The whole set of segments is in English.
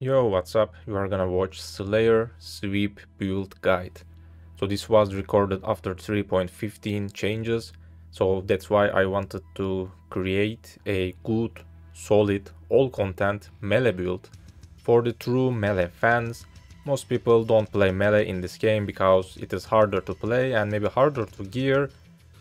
Yo, what's up? You are gonna watch Slayer Sweep Build Guide. So this was recorded after 3.15 changes, so that's why I wanted to create a good, solid, all-content melee build for the true melee fans. Most people don't play melee in this game because it is harder to play and maybe harder to gear.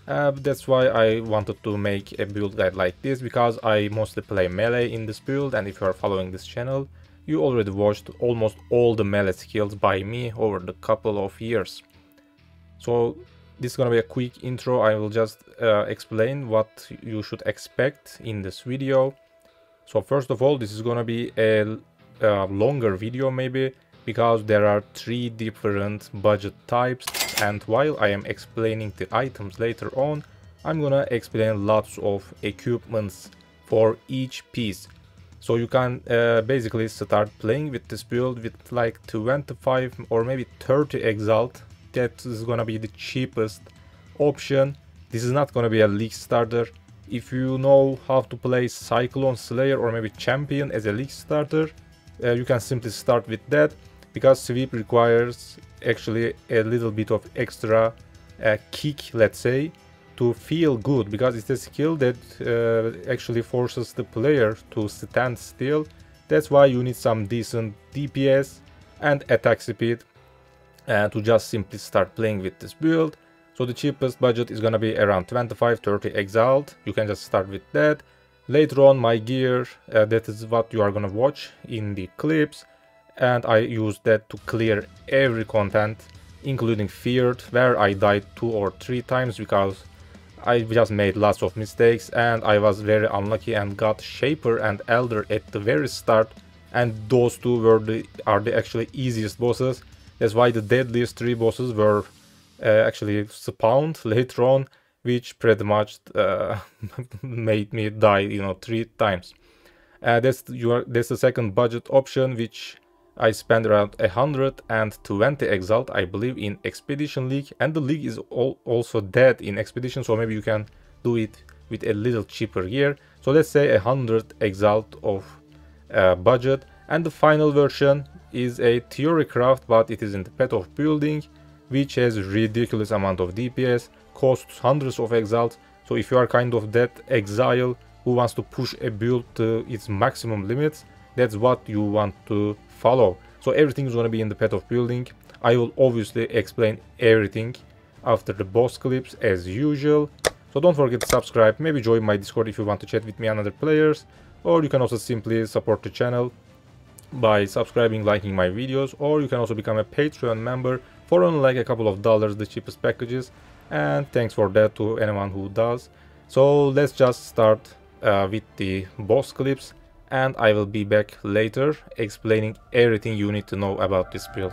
That's why I wanted to make a build guide like this, because I mostly play melee in this build, and if you are following this channel, you already watched almost all the melee skills by me over the couple of years. So this is gonna be a quick intro. I will just explain what you should expect in this video. So first of all, this is gonna be a longer video maybe, because there are 3 different budget types, and while I am explaining the items later on, I'm gonna explain lots of equipments for each piece. So you can basically start playing with this build with like 25 or maybe 30 Exile. That is gonna be the cheapest option. This is not gonna be a league starter. If you know how to play Cyclone Slayer or maybe Champion as a league starter, you can simply start with that, because sweep requires actually a little bit of extra kick, let's say, to feel good, because it's a skill that actually forces the player to stand still. That's why you need some decent DPS and attack speed to just simply start playing with this build. So the cheapest budget is gonna be around 25-30 Exiled. You can just start with that. Later on, my gear, that is what you are gonna watch in the clips, and I used that to clear every content, including Feared, where I died 2 or 3 times because I just made lots of mistakes, and I was very unlucky and got Shaper and Elder at the very start, and those two are the actually easiest bosses. That's why the deadliest 3 bosses were actually spawned later on, which pretty much made me die, 3 times. That's the second budget option, which I spent around 120 Exalt, I believe, in Expedition League, and the league is also dead in Expedition, so maybe you can do it with a little cheaper gear. So let's say 100 Exalt of budget, and the final version is a theory craft, but it is in the path of building, which has ridiculous amount of DPS, costs hundreds of Exalt. So if you are kind of that Exile who wants to push a build to its maximum limits, that's what you want to follow. So everything is going to be in the path of building. I will obviously explain everything after the boss clips as usual. So don't forget to subscribe, maybe join my Discord if you want to chat with me and other players, or you can also simply support the channel by subscribing, liking my videos, or you can also become a Patreon member for only like a couple of dollars, the cheapest packages, and thanks for that to anyone who does. So let's just start with the boss clips, and I will be back later explaining everything you need to know about this build.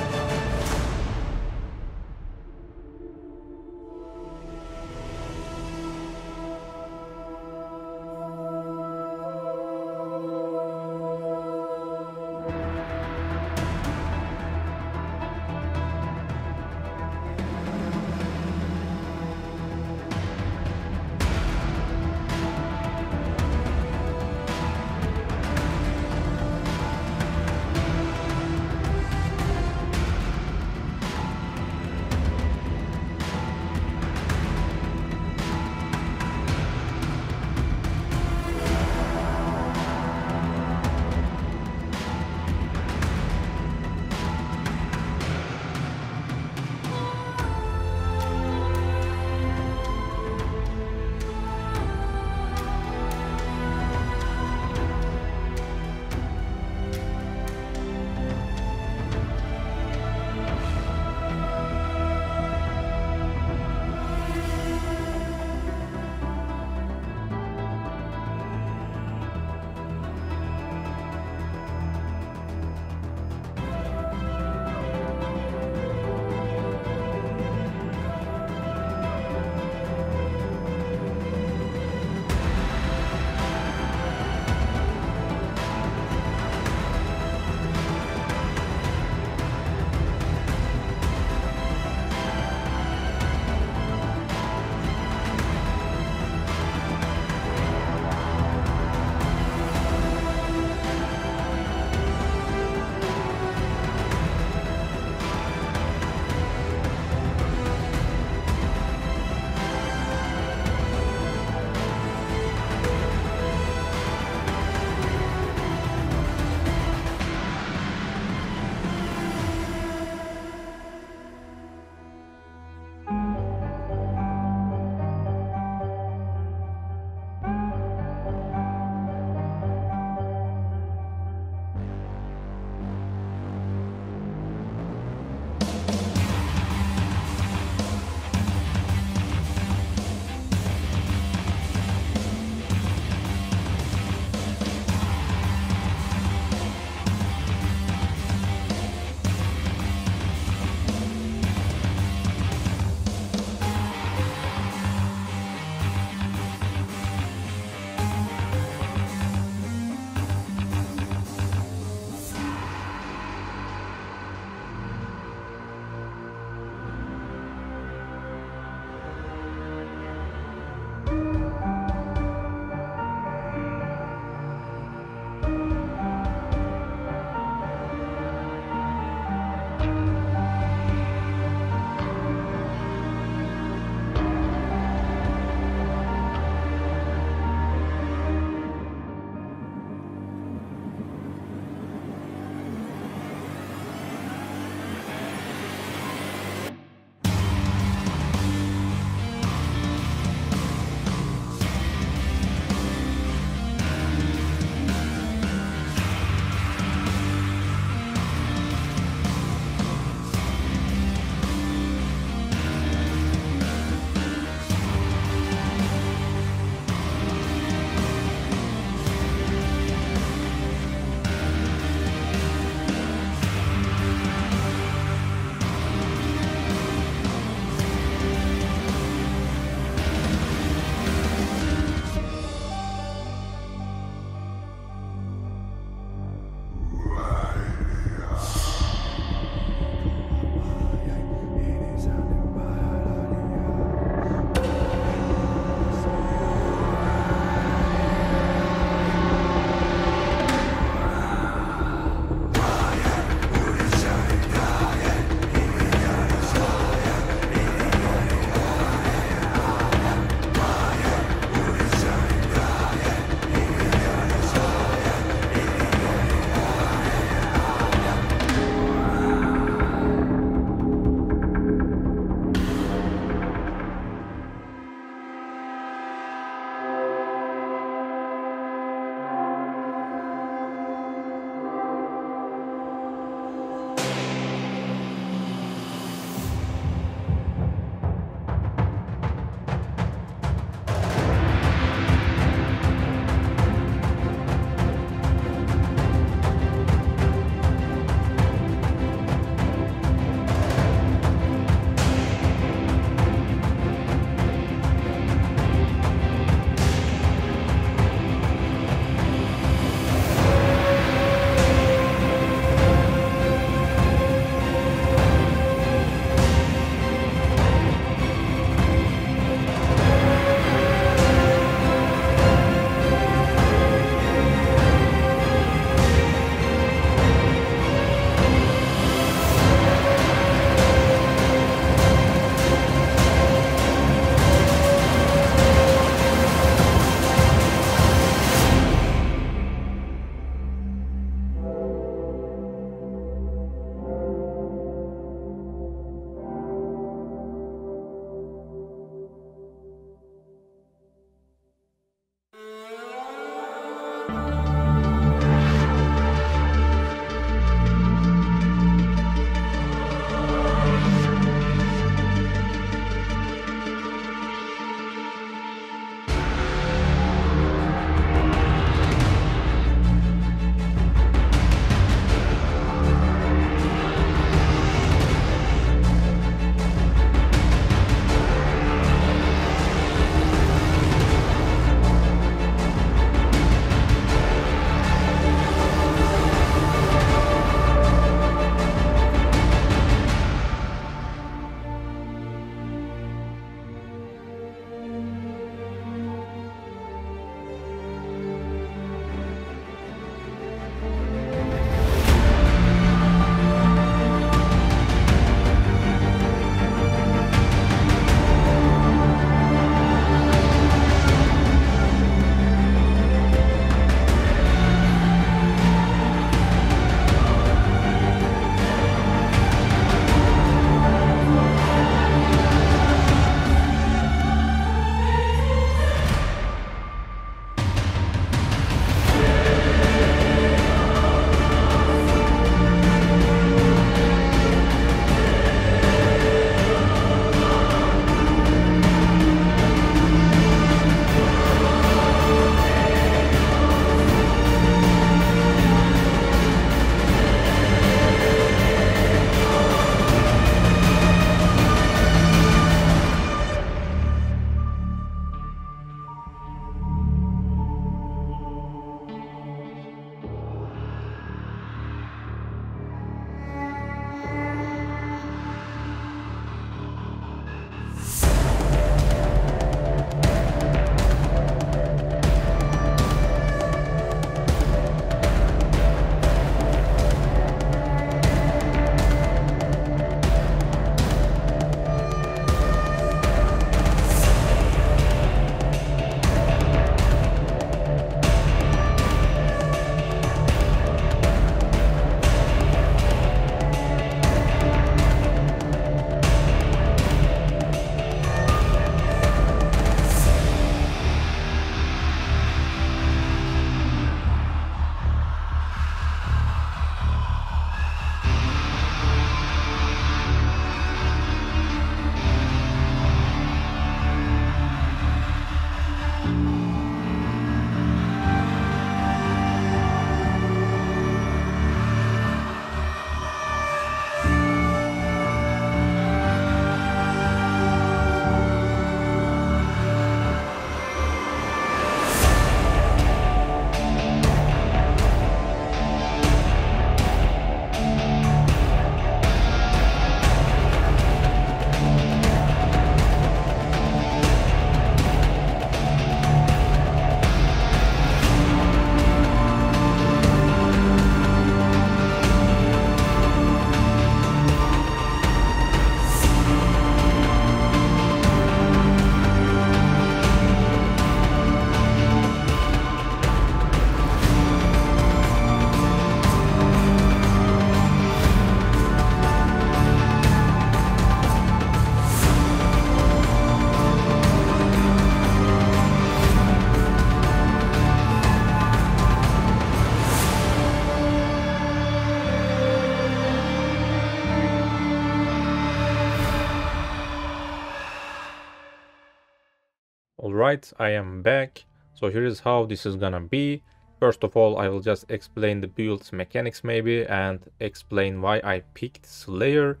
Alright, I am back. So here is how this is gonna be. First of all, I will just explain the build's mechanics maybe and explain why I picked Slayer.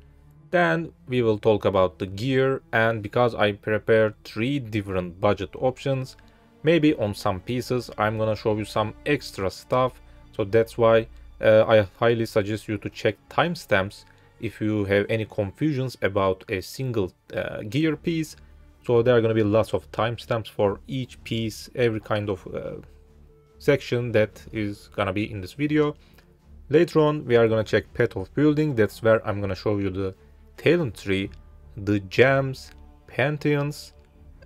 Then we will talk about the gear, and because I prepared 3 different budget options, maybe on some pieces I'm gonna show you some extra stuff. So that's why I highly suggest you to check timestamps if you have any confusions about a single gear piece. So there are going to be lots of timestamps for each piece, every kind of section that is going to be in this video. Later on, we are going to check path of building. That's where I'm going to show you the talent tree, the gems, pantheons,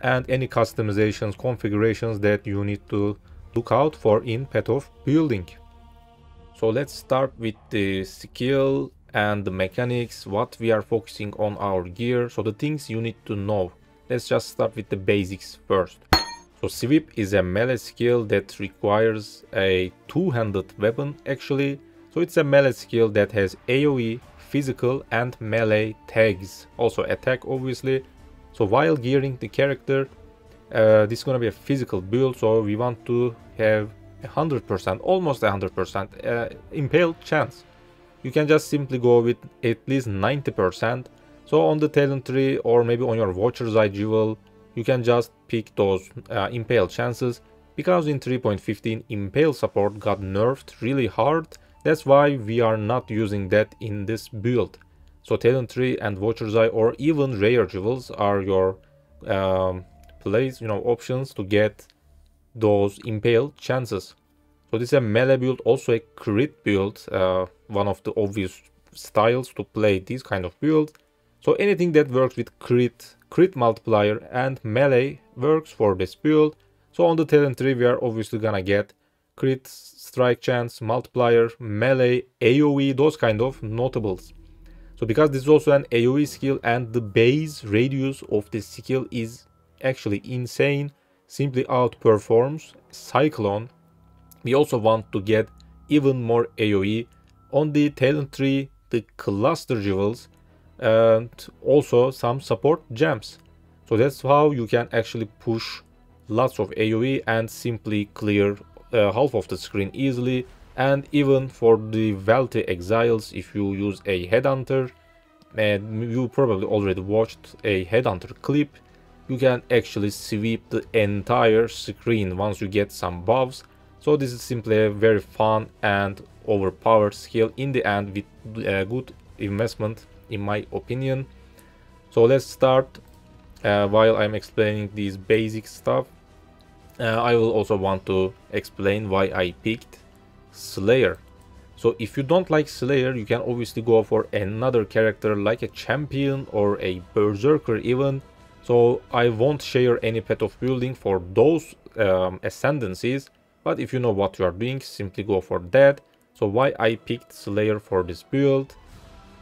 and any customizations, configurations that you need to look out for in path of building. So let's start with the skill and the mechanics, what we are focusing on our gear. So the things you need to know. Let's just start with the basics first. So sweep is a melee skill that requires a two-handed weapon actually. So it's a melee skill that has AoE, physical and melee tags. Also attack obviously. So while gearing the character, this is gonna be a physical build, so we want to have 100%, almost 100% impale chance. You can just simply go with at least 90%. So on the talent tree or maybe on your Watcher's Eye jewel, you can just pick those impale chances, because in 3.15 impale support got nerfed really hard. That's why we are not using that in this build. So talent tree and Watcher's Eye or even rare jewels are your options to get those impale chances. So this is a melee build, also a crit build, one of the obvious styles to play this kind of build. So anything that works with crit multiplier and melee works for this build. So on the talent tree we are obviously gonna get crit, strike chance, multiplier, melee, AoE, those kind of notables. So because this is also an AoE skill and the base radius of this skill is actually insane, simply outperforms Cyclone, we also want to get even more AoE on the talent tree, the cluster jewels, and also some support gems. So that's how you can actually push lots of AoE and simply clear half of the screen easily. And even for the wealthy exiles, if you use a headhunter, and you probably already watched a headhunter clip, you can actually sweep the entire screen once you get some buffs. So this is simply a very fun and overpowered skill in the end with a good investment in my opinion. So let's start. While I'm explaining these basic stuff, I will also want to explain why I picked Slayer. So if you don't like Slayer, you can obviously go for another character like a champion or a berserker even. So I won't share any path of building for those ascendancies, but if you know what you are doing, simply go for that. So why I picked Slayer for this build?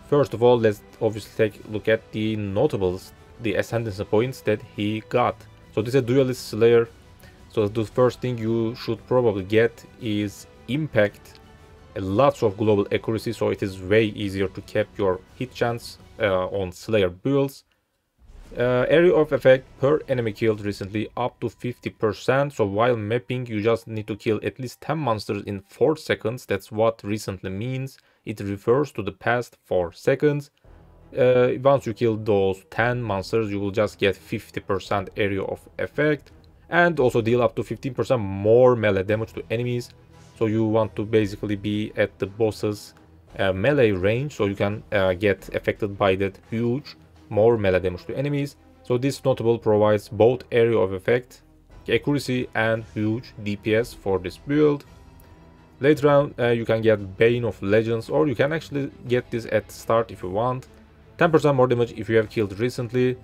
First of all, let's obviously take a look at the notables, the ascendancy points that he got. So this is a duelist Slayer. So the first thing you should probably get is impact, lots of global accuracy, so it is way easier to cap your hit chance on Slayer builds. Area of effect per enemy killed recently up to 50%. So while mapping, you just need to kill at least 10 monsters in 4 seconds. That's what recently means. It refers to the past 4 seconds. Once you kill those 10 monsters, you will just get 50% area of effect, and also deal up to 15% more melee damage to enemies. So you want to basically be at the boss's melee range, so you can get affected by that huge more melee damage to enemies. So this notable provides both area of effect, accuracy, and huge DPS for this build. Later on, you can get Bane of Legends, or you can actually get this at start if you want. 10% more damage if you have killed recently.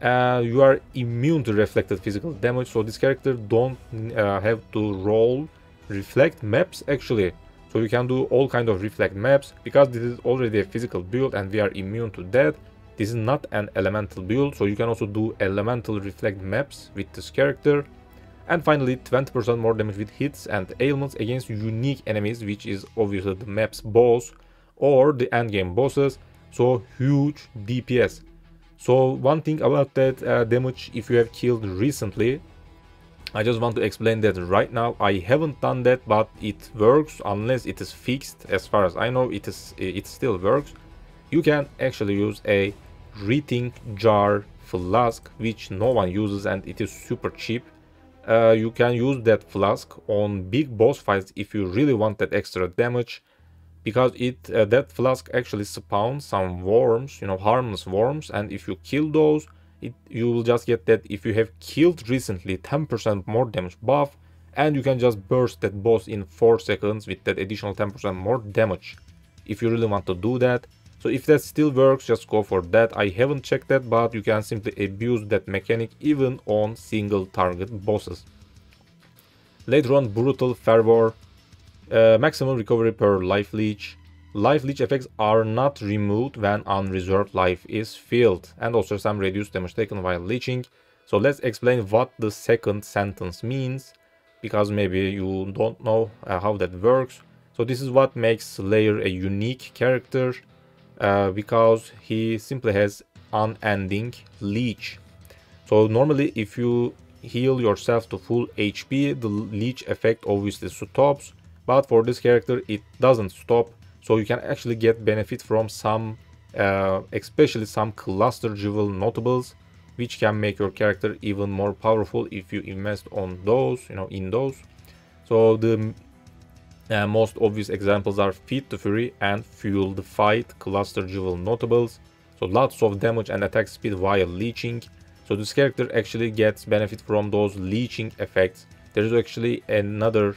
You are immune to reflected physical damage, so this character don't have to roll reflect maps actually. So you can do all kind of reflect maps, because this is already a physical build and we are immune to that. This is not an elemental build, so you can also do elemental reflect maps with this character. And finally, 20% more damage with hits and ailments against unique enemies, which is obviously the map's boss or the endgame bosses. So huge DPS. So one thing about that damage, if you have killed recently, I just want to explain that right now. I haven't done that, but it works unless it is fixed. As far as I know, it still works. You can actually use a rethink jar flask, which no one uses, and it is super cheap. You can use that flask on big boss fights if you really want that extra damage, because that flask actually spawns some worms, you know, harmless worms, and if you kill those, you will just get that if you have killed recently 10% more damage buff, and you can just burst that boss in 4 seconds with that additional 10% more damage if you really want to do that. So if that still works, just go for that. I haven't checked that, but you can simply abuse that mechanic even on single target bosses. Later on, Brutal Fervor, maximum recovery per life leech. Life leech effects are not removed when unreserved life is filled, and also some reduced damage taken while leeching. So let's explain what the second sentence means, because maybe you don't know how that works. So this is what makes Slayer a unique character, because he simply has unending leech. So normally if you heal yourself to full HP, the leech effect obviously stops, but for this character it doesn't stop. So you can actually get benefit from some, especially some cluster jewel notables, which can make your character even more powerful if you invest on those, you know, in those. So the most obvious examples are Feed the Fury and Fuel the Fight cluster jewel notables. So lots of damage and attack speed while leeching. So this character actually gets benefit from those leeching effects. There is actually another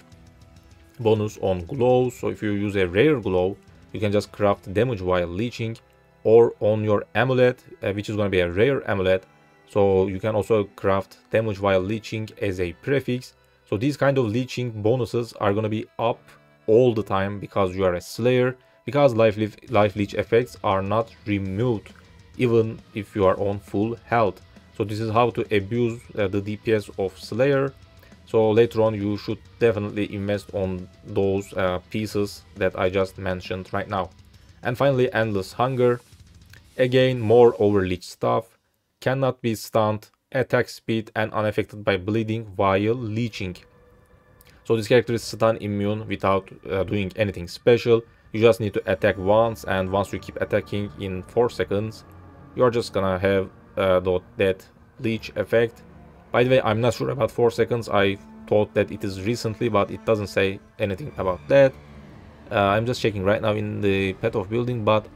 bonus on glows. So if you use a rare glow, you can just craft damage while leeching, or on your amulet, which is going to be a rare amulet. So you can also craft damage while leeching as a prefix. So these kind of leeching bonuses are going to be up all the time because you are a Slayer, because life leech effects are not removed even if you are on full health. So this is how to abuse the DPS of Slayer. So later on you should definitely invest on those pieces that I just mentioned right now. And finally, Endless Hunger. Again, more overleech stuff. Cannot be stunned, attack speed, and unaffected by bleeding while leeching. So this character is stun immune without doing anything special. You just need to attack once, and once you keep attacking in 4 seconds, you're just gonna have that leech effect. By the way, I'm not sure about 4 seconds. I thought that it is recently, but it doesn't say anything about that. I'm just checking right now in the Path of Building, but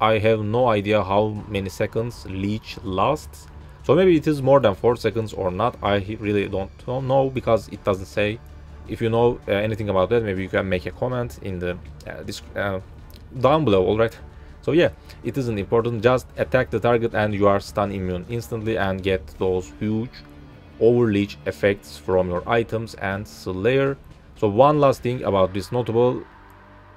I have no idea how many seconds leech lasts. So maybe it is more than 4 seconds or not. I really don't know because it doesn't say. If you know anything about that, maybe you can make a comment in the down below. All right. So yeah, it isn't important. Just attack the target and you are stun immune instantly and get those huge overleech effects from your items and Slayer. So one last thing about this notable: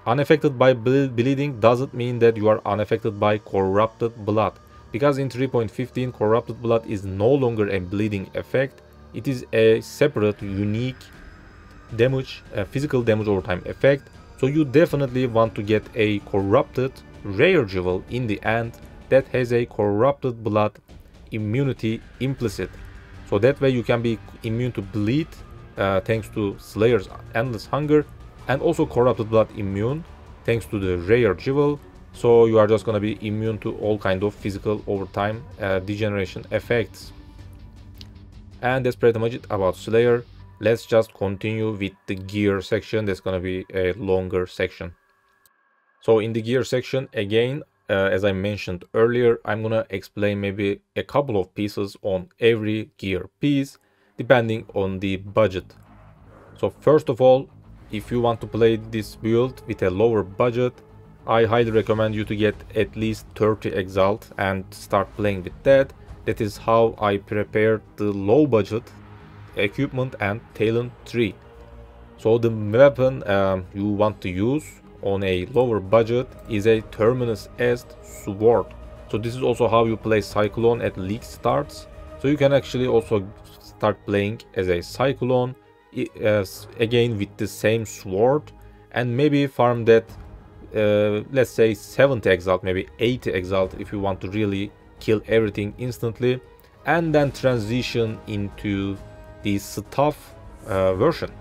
unaffected by bleeding doesn't mean that you are unaffected by corrupted blood, because in 3.15 corrupted blood is no longer a bleeding effect. It is a separate, unique damage, physical damage over time effect. So you definitely want to get a corrupted rare jewel in the end that has a corrupted blood immunity implicit. So that way you can be immune to bleed thanks to Slayer's Endless Hunger, and also corrupted blood immune thanks to the rare jewel. So you are just gonna be immune to all kind of physical overtime degeneration effects. And that's pretty much it about Slayer. Let's just continue with the gear section. That's gonna be a longer section. So in the gear section, again, as I mentioned earlier, I'm gonna explain maybe a couple of pieces on every gear piece depending on the budget. So first of all, if you want to play this build with a lower budget, I highly recommend you to get at least 30 Exalt and start playing with that. That is how I prepared the low budget equipment and talent tree. So the weapon you want to use on a lower budget is a Terminus Est sword. So this is also how you play Cyclone at league starts. So you can actually also start playing as a Cyclone, again with the same sword, and maybe farm that let's say 70 Exalt, maybe 80 Exalt if you want to really kill everything instantly, and then transition into the stuff version.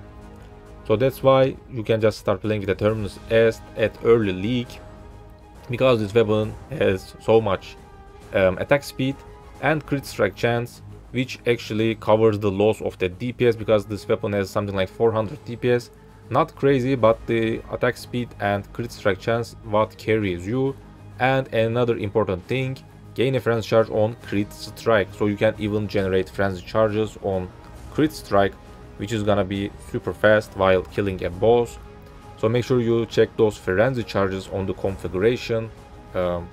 So that's why you can just start playing with the Terminus S at early league, because this weapon has so much attack speed and crit strike chance, which actually covers the loss of the DPS, because this weapon has something like 400 DPS. Not crazy, but the attack speed and crit strike chance what carries you. And another important thing, gain a frenzy charge on crit strike, so you can even generate frenzy charges on crit strike, which is gonna be super fast while killing a boss. So make sure you check those frenzy charges on the configuration, on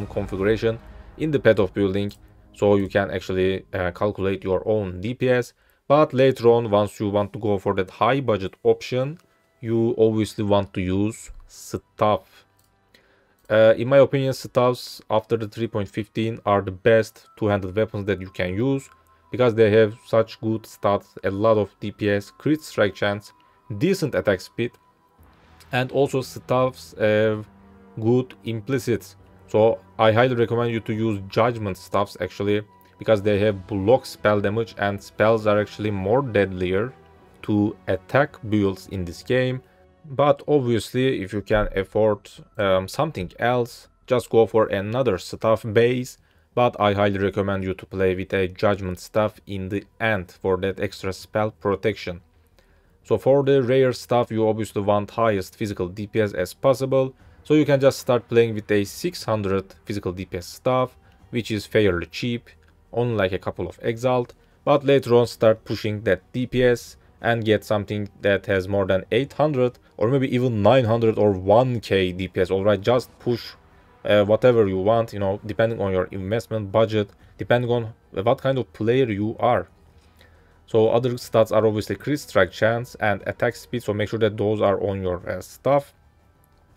configuration in the path of building, so you can actually calculate your own DPS. But later on, once you want to go for that high budget option, you obviously want to use stuff. In my opinion, stuffs after the 3.15 are the best two-handed weapons that you can use, because they have such good stats, a lot of DPS, crit strike chance, decent attack speed, and also stuffs have good implicits. So I highly recommend you to use judgment stuffs actually, because they have block spell damage, and spells are actually more deadlier to attack builds in this game. But obviously, if you can afford something else, just go for another stuff base. But I highly recommend you to play with a judgment stuff in the end for that extra spell protection. So for the rare stuff, you obviously want highest physical DPS as possible, so you can just start playing with a 600 physical DPS stuff, which is fairly cheap, only like a couple of Exalt. But later on start pushing that DPS and get something that has more than 800 or maybe even 900 or 1k DPS. Alright, just push whatever you want, you know, depending on your investment budget, depending on what kind of player you are. So other stats are obviously crit strike chance and attack speed, so make sure that those are on your stuff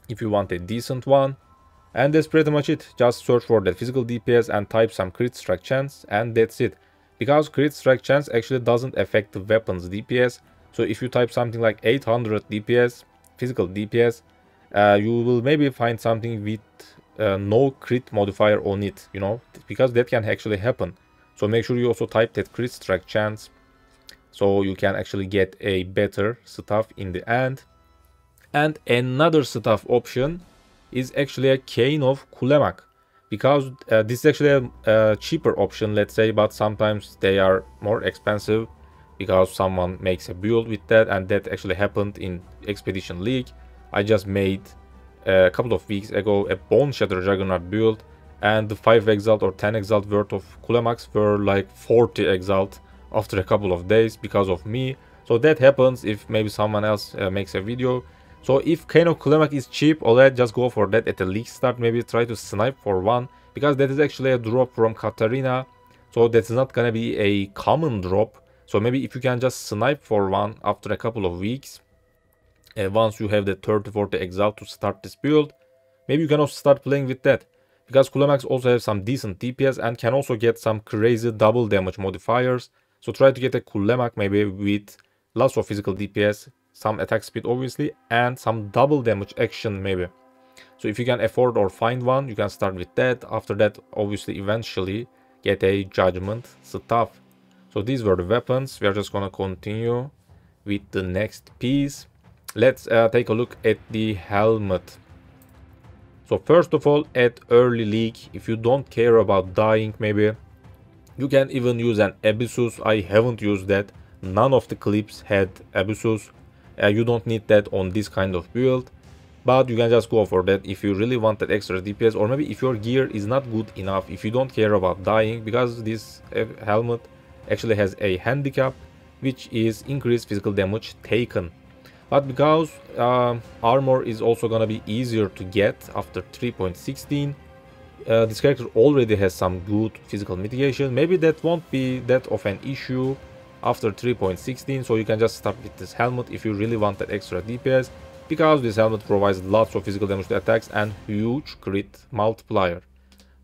if you want a decent one. And that's pretty much it. Just search for that physical DPS and type some crit strike chance, and that's it. Because crit strike chance actually doesn't affect the weapon's DPS, so if you type something like 800 DPS, physical DPS, you will maybe find something with no crit modifier on it, you know, because that can actually happen. So make sure you also type that crit strike chance, so you can actually get a better stuff in the end. And another stuff option is actually a Cane of Kulemak, because this is actually a cheaper option, let's say, but sometimes they are more expensive because someone makes a build with that, and that actually happened in Expedition League. I just made a couple of weeks ago a Bone Shatter Juggernaut build, and the 5 Exalt or 10 Exalt worth of Kulemaks were like 40 Exalt after a couple of days because of me. So that happens if maybe someone else makes a video. So if Cane of Kulemak is cheap, alright, just go for that at the league start. Maybe try to snipe for one, because that is actually a drop from Katarina, so that's not gonna be a common drop. So maybe if you can just snipe for one after a couple of weeks, once you have the 30-40 Exalt to start this build, maybe you can also start playing with that, because Kulemaks also have some decent DPS and can also get some crazy double damage modifiers. So try to get a Kulemak maybe with lots of physical DPS, some attack speed obviously, and some double damage action maybe. So if you can afford or find one, you can start with that. After that, obviously, eventually get a judgment stuff. So these were the weapons. We are just gonna continue with the next piece. Let's take a look at the helmet. So first of all, at early league, if you don't care about dying, maybe you can even use an Abyssus. I haven't used that. None of the clips had Abyssus. You don't need that on this kind of build, but you can just go for that if you really want that extra DPS, or maybe if your gear is not good enough, if you don't care about dying, because this helmet actually has a handicap, which is increased physical damage taken. But because armor is also gonna be easier to get after 3.16, this character already has some good physical mitigation. Maybe that won't be that of an issue after 3.16, so you can just start with this helmet if you really want that extra DPS, because this helmet provides lots of physical damage to attacks and huge crit multiplier.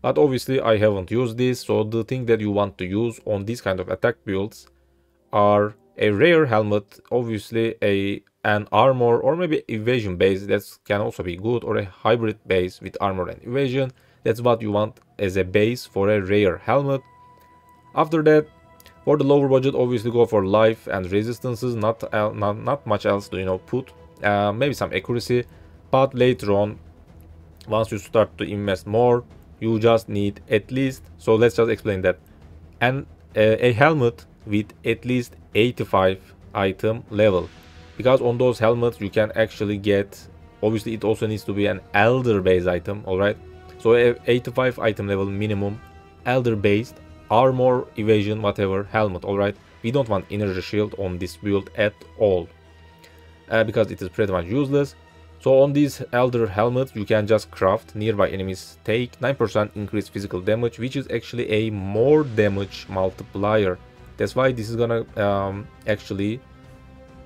But obviously I haven't used this, so the thing that you want to use on these kind of attack builds are a rare helmet, obviously an armor or maybe evasion base, that can also be good, or a hybrid base with armor and evasion. That's what you want as a base for a rare helmet. After that, For the lower budget, obviously go for life and resistances, not much else to, you know, put. Maybe some accuracy, but later on, once you start to invest more, you just need at least, so let's just explain that, and a helmet with at least 85 item level, because on those helmets you can actually get, obviously it also needs to be an elder base item, all right? So a 85 item level minimum, elder based, armor, evasion, whatever helmet, all right? We don't want energy shield on this build at all, because it is pretty much useless. So on these elder helmets you can just craft nearby enemies take 9% increased physical damage, which is actually a more damage multiplier. That's why this is gonna actually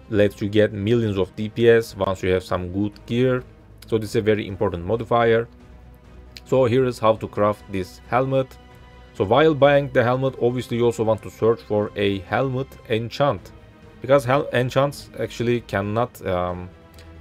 let you get millions of DPS once you have some good gear. So this is a very important modifier. So here is how to craft this helmet. So while buying the helmet, obviously you also want to search for a helmet enchant, because enchants actually cannot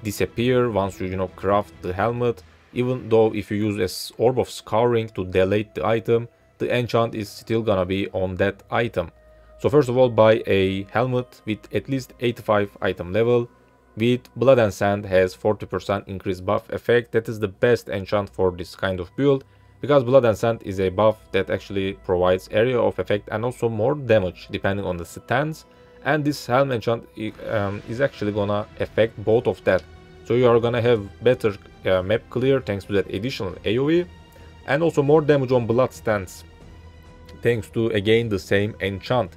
disappear once you know, craft the helmet. Even though if you use a orb of scouring to delete the item, the enchant is still gonna be on that item. So first of all, buy a helmet with at least 85 item level, with blood and sand has 40% increased buff effect. That is the best enchant for this kind of build, because blood and sand is a buff that actually provides area of effect and also more damage depending on the stance. And this helm enchant is actually gonna affect both of that. So you are gonna have better map clear thanks to that additional AoE, and also more damage on blood stance thanks to again the same enchant.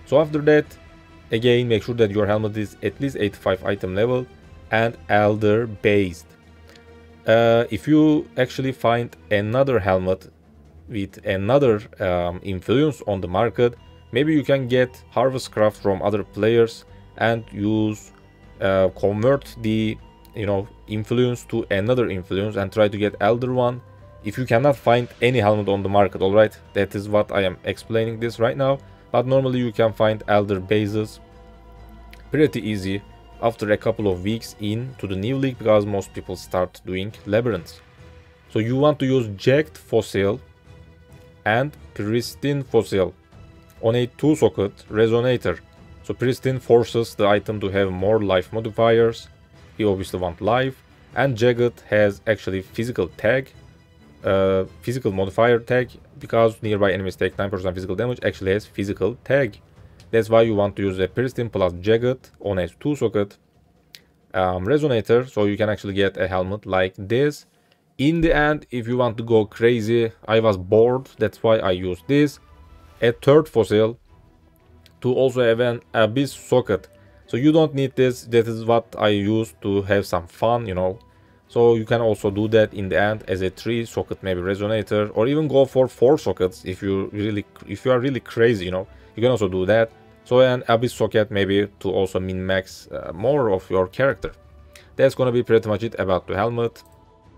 So after that, again make sure that your helmet is at least 85 item level and elder based. If you actually find another helmet with another influence on the market, maybe you can get harvest craft from other players and use convert the, you know, influence to another influence and try to get elder one. If you cannot find any helmet on the market, all right, that is what I am explaining this right now. But normally you can find elder bases pretty easy after a couple of weeks into the new league, because most people start doing labyrinths. So you want to use jagged fossil and pristine fossil on a 2-socket resonator. So pristine forces the item to have more life modifiers. You obviously want life, and jagged has actually physical tag, physical modifier tag, because nearby enemies take 9% physical damage, actually has physical tag. That's why you want to use a pristine plus jagged on a 2-socket resonator, so you can actually get a helmet like this. In the end, if you want to go crazy, I was bored, that's why I used this, a 3rd fossil to also have an abyss socket. So you don't need this, that is what I use to have some fun, you know. So you can also do that in the end as a 3-socket maybe resonator, or even go for 4 sockets if you are really crazy, you know. You can also do that. So an abyss socket maybe to also min-max more of your character. That's gonna be pretty much it about the helmet.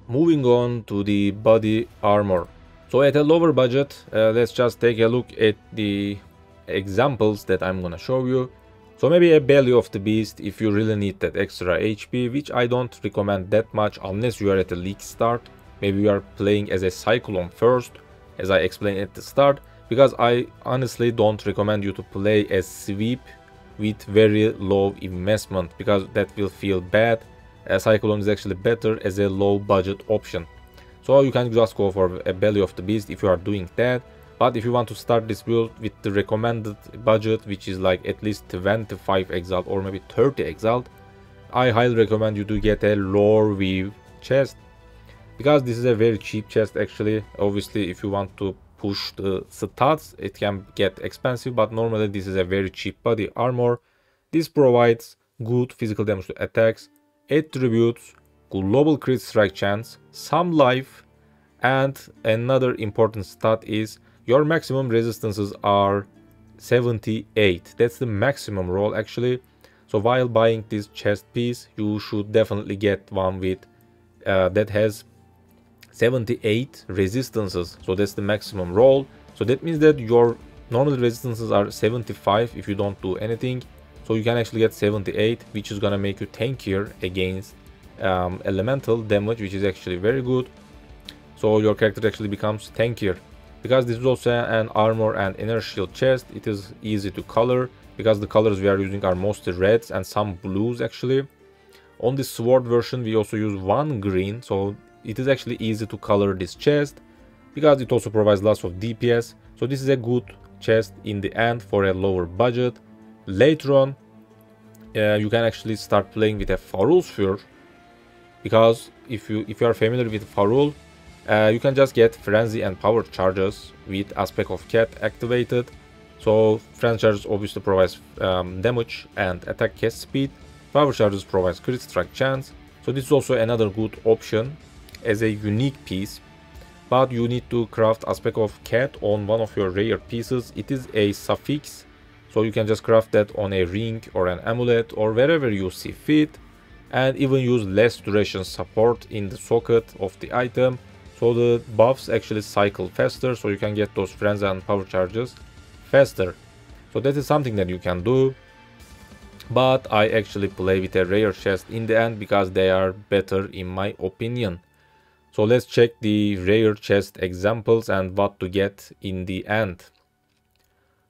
Moving on to the body armor. So at a lower budget, let's just take a look at the examples that I'm gonna show you. So maybe a belly of the beast if you really need that extra HP, which I don't recommend that much unless you are at the league start. Maybe you are playing as a cyclone first, as I explained at the start, because I honestly don't recommend you to play as sweep with very low investment, because that will feel bad. A cyclone is actually better as a low budget option. So you can just go for a belly of the beast if you are doing that. But if you want to start this build with the recommended budget, which is like at least 25 Exile or maybe 30 Exile, I highly recommend you to get a lore weave chest, because this is a very cheap chest actually. Obviously if you want to push the stats, it can get expensive, but normally this is a very cheap body armor. This provides good physical damage to attacks, attributes, global crit strike chance, some life, and another important stat is your maximum resistances are 78. That's the maximum roll actually. So while buying this chest piece, you should definitely get one with that has 78 resistances. So that's the maximum roll. So that means that your normal resistances are 75 if you don't do anything. So you can actually get 78, which is gonna make you tankier against elemental damage, which is actually very good. So your character actually becomes tankier. Because this is also an armor and inner shield chest, it is easy to color because the colors we are using are mostly reds and some blues actually. On the sword version we also use one green, so it is actually easy to color this chest because it also provides lots of DPS. So this is a good chest in the end for a lower budget. Later on you can actually start playing with a Farul Sphere, because if you are familiar with Farul, you can just get frenzy and power charges with aspect of cat activated. So frenzy charges obviously provides damage and attack cast speed. Power charges provides crit strike chance. So this is also another good option as a unique piece. But you need to craft aspect of cat on one of your rare pieces. It is a suffix, so you can just craft that on a ring or an amulet or wherever you see fit, and even use less duration support in the socket of the item, so the buffs actually cycle faster, so you can get those frenzy and power charges faster. So that is something that you can do, but I actually play with a rare chest in the end because they are better in my opinion. So let's check the rare chest examples and what to get in the end.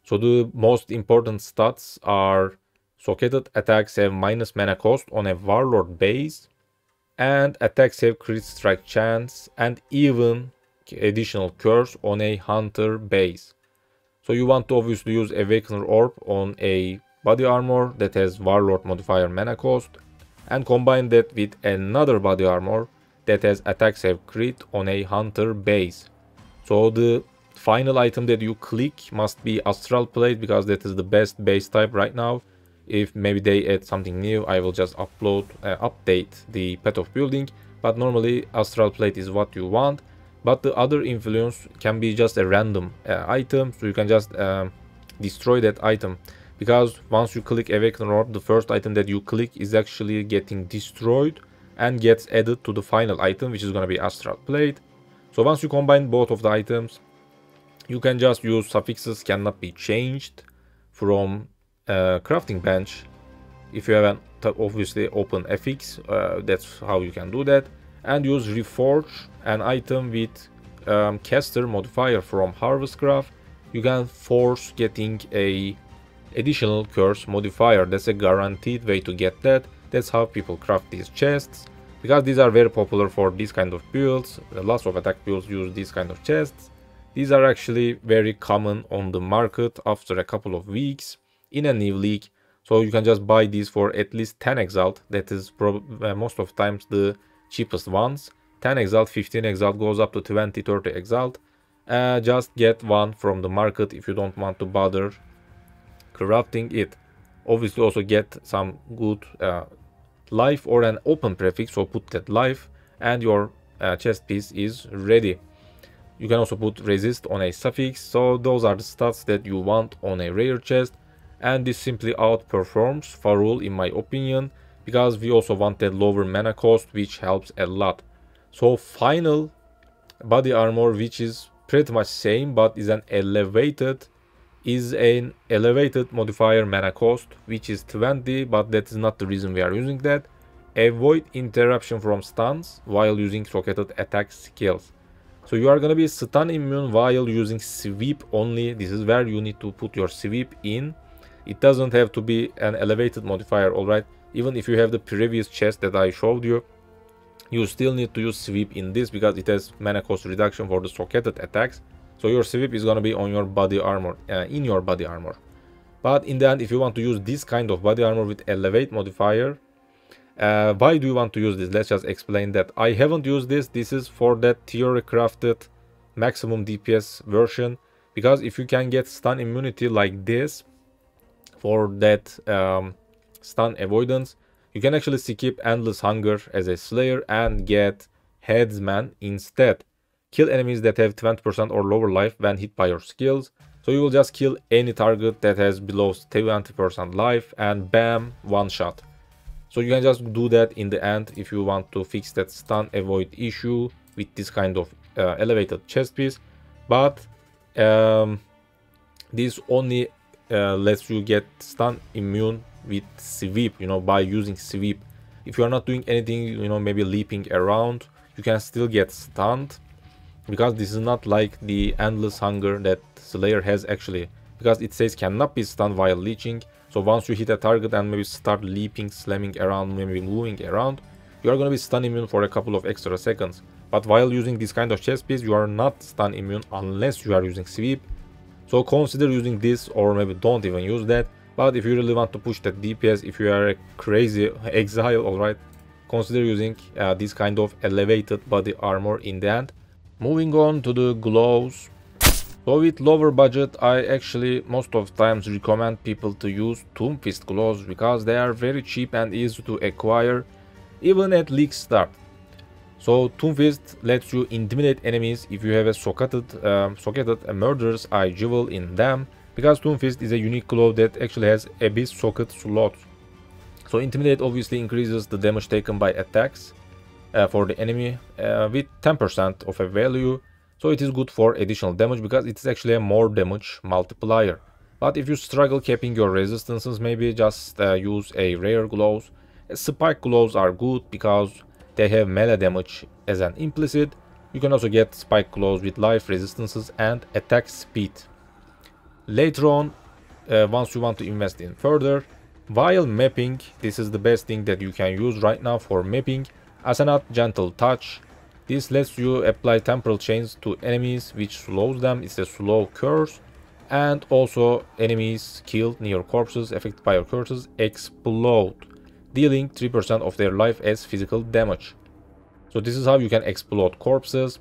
So the most important stats are socketed attacks have minus mana cost on a warlord base, and attacks have crit strike chance and even additional curse on a hunter base. So you want to obviously use Awakener orb on a body armor that has warlord modifier mana cost, and combine that with another body armor that has attack save crit on a hunter base. So the final item that you click must be Astral Plate because that is the best base type right now. If maybe they add something new, I will just update the path of building, but normally Astral Plate is what you want. But the other influence can be just a random item, so you can just destroy that item, because once you click Awakener Orb, the first item that you click is actually getting destroyed and gets added to the final item, which is going to be Astral Plate. So once you combine both of the items, you can just use suffixes cannot be changed from crafting bench. If you have an obviously open FX, that's how you can do that, and use Reforge, an item with caster modifier from Harvest Craft. You can force getting a additional curse modifier. That's a guaranteed way to get that. That's how people craft these chests, because these are very popular for these kind of builds. Lots of attack builds use these kind of chests. These are actually very common on the market after a couple of weeks in a new league. So you can just buy these for at least 10 Exile. That is most of times the cheapest ones. 10 Exile, 15 Exile, goes up to 20, 30 Exile. Just get one from the market if you don't want to bother crafting it. Obviously also get some good life or an open prefix, so put that life and your chest piece is ready. You can also put resist on a suffix. So those are the stats that you want on a rare chest, and this simply outperforms Farul in my opinion, because we also want that lower mana cost, which helps a lot. So final body armor, which is pretty much same but is an elevated modifier mana cost, which is 20, but that is not the reason we are using that. Avoid interruption from stuns while using socketed attack skills. So you are going to be stun immune while using sweep only. This is where you need to put your sweep in. It doesn't have to be an elevated modifier, alright? Even if you have the previous chest that I showed you, you still need to use sweep in this because it has mana cost reduction for the socketed attacks. So your sweep is going to be on your body armor, in your body armor. But in the end, if you want to use this kind of body armor with elevate modifier, why do you want to use this? Let's just explain that. I haven't used this. This is for that theory crafted maximum DPS version, because if you can get stun immunity like this for that stun avoidance, you can actually skip endless hunger as a slayer and get headsman instead. Kill enemies that have 20% or lower life when hit by your skills. So you will just kill any target that has below 20% life and bam, one shot. So you can just do that in the end if you want to fix that stun avoid issue with this kind of elevated chest piece. But this only lets you get stun immune with sweep, by using sweep. If you are not doing anything, maybe leaping around, you can still get stunned. because this is not like the endless hunger that Slayer has actually, because it says cannot be stunned while leeching. So once you hit a target and maybe start leaping, slamming around, maybe moving around, you are going to be stun immune for a couple of extra seconds. But while using this kind of chest piece, you are not stun immune unless you are using sweep. So consider using this, or maybe don't even use that. But if you really want to push that DPS, if you are a crazy Exile, alright, consider using this kind of elevated body armor in the end. Moving on to the gloves. So with lower budget, I actually most of times recommend people to use Tomb Fist gloves because they are very cheap and easy to acquire, even at league start. So Tomb Fist lets you intimidate enemies if you have a socketed murderer's eye jewel in them, because Tomb Fist is a unique glove that actually has abyss socket slot. So intimidate obviously increases the damage taken by attacks for the enemy with 10% of a value. So it is good for additional damage because it is actually a more damage multiplier. But if you struggle keeping your resistances, maybe just use a rare gloves. Spike gloves are good because they have melee damage as an implicit. You can also get spike gloves with life resistances and attack speed. Later on, once you want to invest in further, while mapping, this is the best thing that you can use right now for mapping. Ascendancy Gentle Touch. This lets you apply temporal chains to enemies, which slows them. It's a slow curse. And also enemies killed near corpses affected by your curses explode, dealing 3% of their life as physical damage. So this is how you can explode corpses,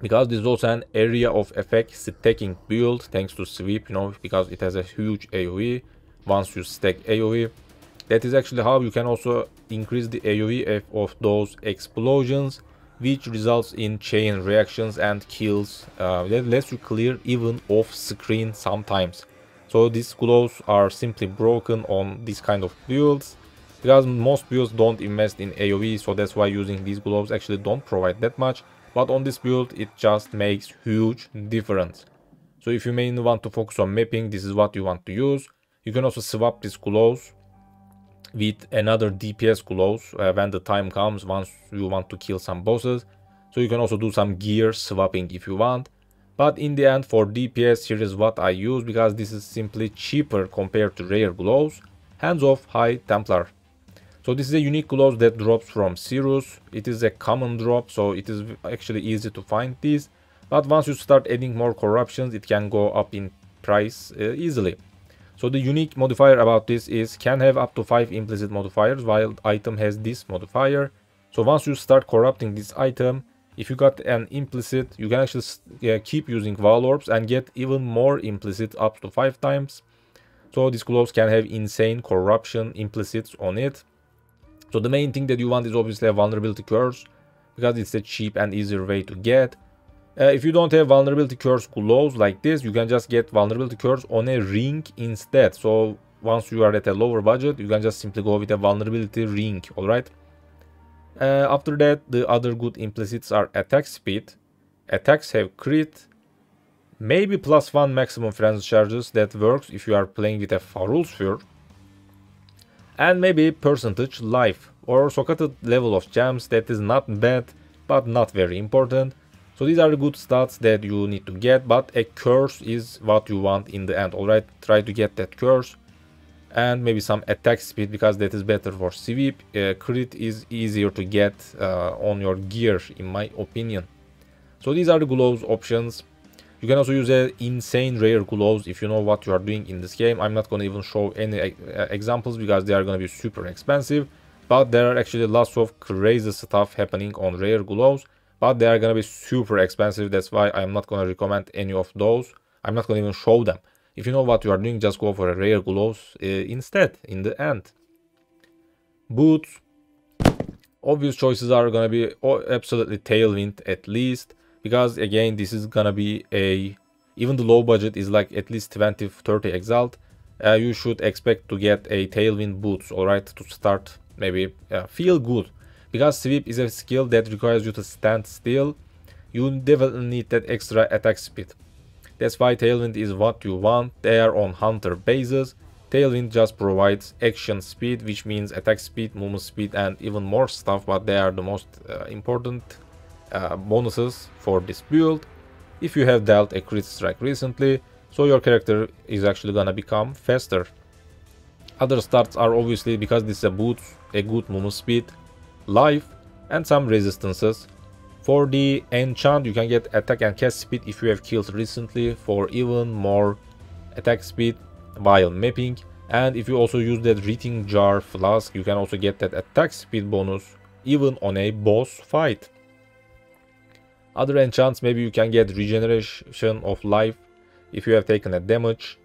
because this is also an area of effect stacking build thanks to sweep, because it has a huge AoE. Once you stack AoE, that is actually how you can also increase the AoE of those explosions, which results in chain reactions and kills that lets you clear even off screen sometimes. So these gloves are simply broken on this kind of builds, because most builds don't invest in AoE, so that's why using these gloves actually don't provide that much. But on this build, it just makes huge difference. So if you mainly want to focus on mapping, this is what you want to use. You can also swap these gloves with another DPS gloves when the time comes, once you want to kill some bosses. So you can also do some gear swapping if you want. But in the end, for DPS, here is what I use, because this is simply cheaper compared to rare gloves. Hands of High Templar. So this is a unique glove that drops from Sirus. It is a common drop, so it is actually easy to find this. But once you start adding more corruptions, it can go up in price easily. So the unique modifier about this is can have up to 5 implicit modifiers, while item has this modifier. So once you start corrupting this item, if you got an implicit, you can actually keep using Wall Orbs and get even more implicit up to 5 times. So these gloves can have insane corruption implicits on it. So the main thing that you want is obviously a vulnerability curse, because it's a cheap and easier way to get. If you don't have vulnerability curse gloves like this, you can just get vulnerability curse on a ring instead. So once you are at a lower budget, you can just simply go with a vulnerability ring, alright? After that, the other good implicits are attack speed. Attacks have crit, maybe +1 maximum frenzy charges that works if you are playing with a Farul Sphere. And maybe percentage life or socketed level of gems. That is not bad, but not very important. So these are the good stats that you need to get, but a curse is what you want in the end, alright? Try to get that curse. And maybe some attack speed, because that is better for sweep. Crit is easier to get on your gear, in my opinion. So these are the gloves options. You can also use insane rare gloves if you know what you are doing in this game. I'm not going to even show any examples because they are going to be super expensive. But there are actually lots of crazy stuff happening on rare gloves. But they are going to be super expensive. That's why I'm not going to recommend any of those. I'm not going to even show them. If you know what you are doing, just go for a rare gloves instead in the end. Boots. Obvious choices are going to be absolutely Tailwind at least. Because again, this is gonna be even the low budget is like at least 20-30 Exalt. You should expect to get a Tailwind boots, alright, to start maybe feel good. Because sweep is a skill that requires you to stand still. You definitely need that extra attack speed. That's why Tailwind is what you want. They are on hunter bases. Tailwind just provides action speed, which means attack speed, movement speed, and even more stuff, but they are the most important bonuses for this build. If you have dealt a crit strike recently, so your character is actually gonna become faster. Other stats are obviously, because this is a good movement speed, life, and some resistances. For the enchant, you can get attack and cast speed if you have killed recently for even more attack speed while mapping. And if you also use that Reading Jar Flask, you can also get that attack speed bonus even on a boss fight. Other enchants, maybe you can get regeneration of life if you have taken a damage,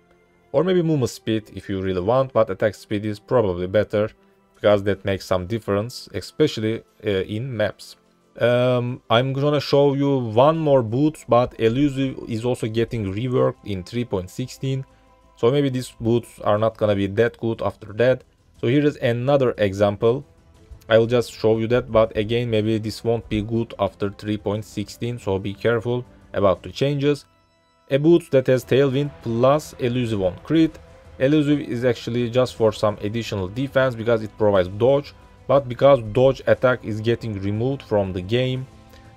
or maybe movement speed if you really want, but attack speed is probably better because that makes some difference, especially in maps. I'm gonna show you one more boot, but Elusive is also getting reworked in 3.16, so maybe these boots are not gonna be that good after that. So here is another example. I will just show you that, but again, maybe this won't be good after 3.16, so be careful about the changes. A boot that has Tailwind plus Elusive on crit. Elusive is actually just for some additional defense because it provides dodge, but because dodge attack is getting removed from the game,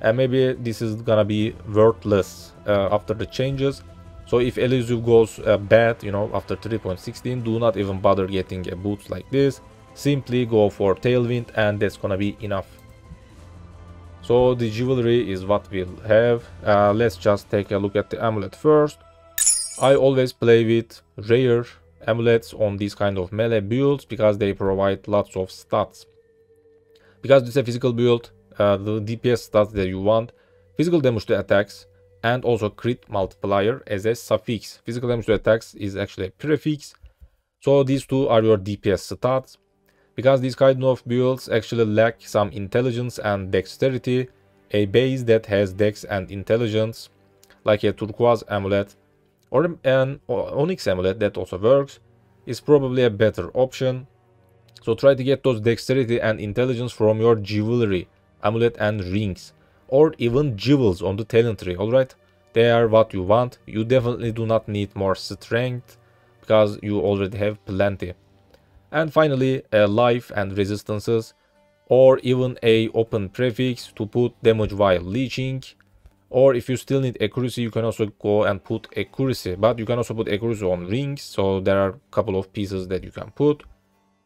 and maybe this is gonna be worthless after the changes. So if Elusive goes bad, you know, after 3.16, do not even bother getting a boot like this. Simply go for Tailwind and that's gonna be enough. So the jewelry is what we'll have. Let's just take a look at the amulet first. I always play with rare amulets on these kind of melee builds because they provide lots of stats. Because this is a physical build, the DPS stats that you want, physical damage to attacks, and also crit multiplier as a suffix. Physical damage to attacks is actually a prefix. So these two are your DPS stats. Because these kind of builds actually lack some intelligence and dexterity, a base that has dex and intelligence, like a turquoise amulet or an onyx amulet that also works, is probably a better option. So try to get those dexterity and intelligence from your jewelry, amulet and rings, or even jewels on the talent tree, alright? They are what you want. You definitely do not need more strength because you already have plenty. And finally, a life and resistances, or even a open prefix to put damage while leeching. Or if you still need accuracy, you can also go and put accuracy, but you can also put accuracy on rings, so there are a couple of pieces that you can put.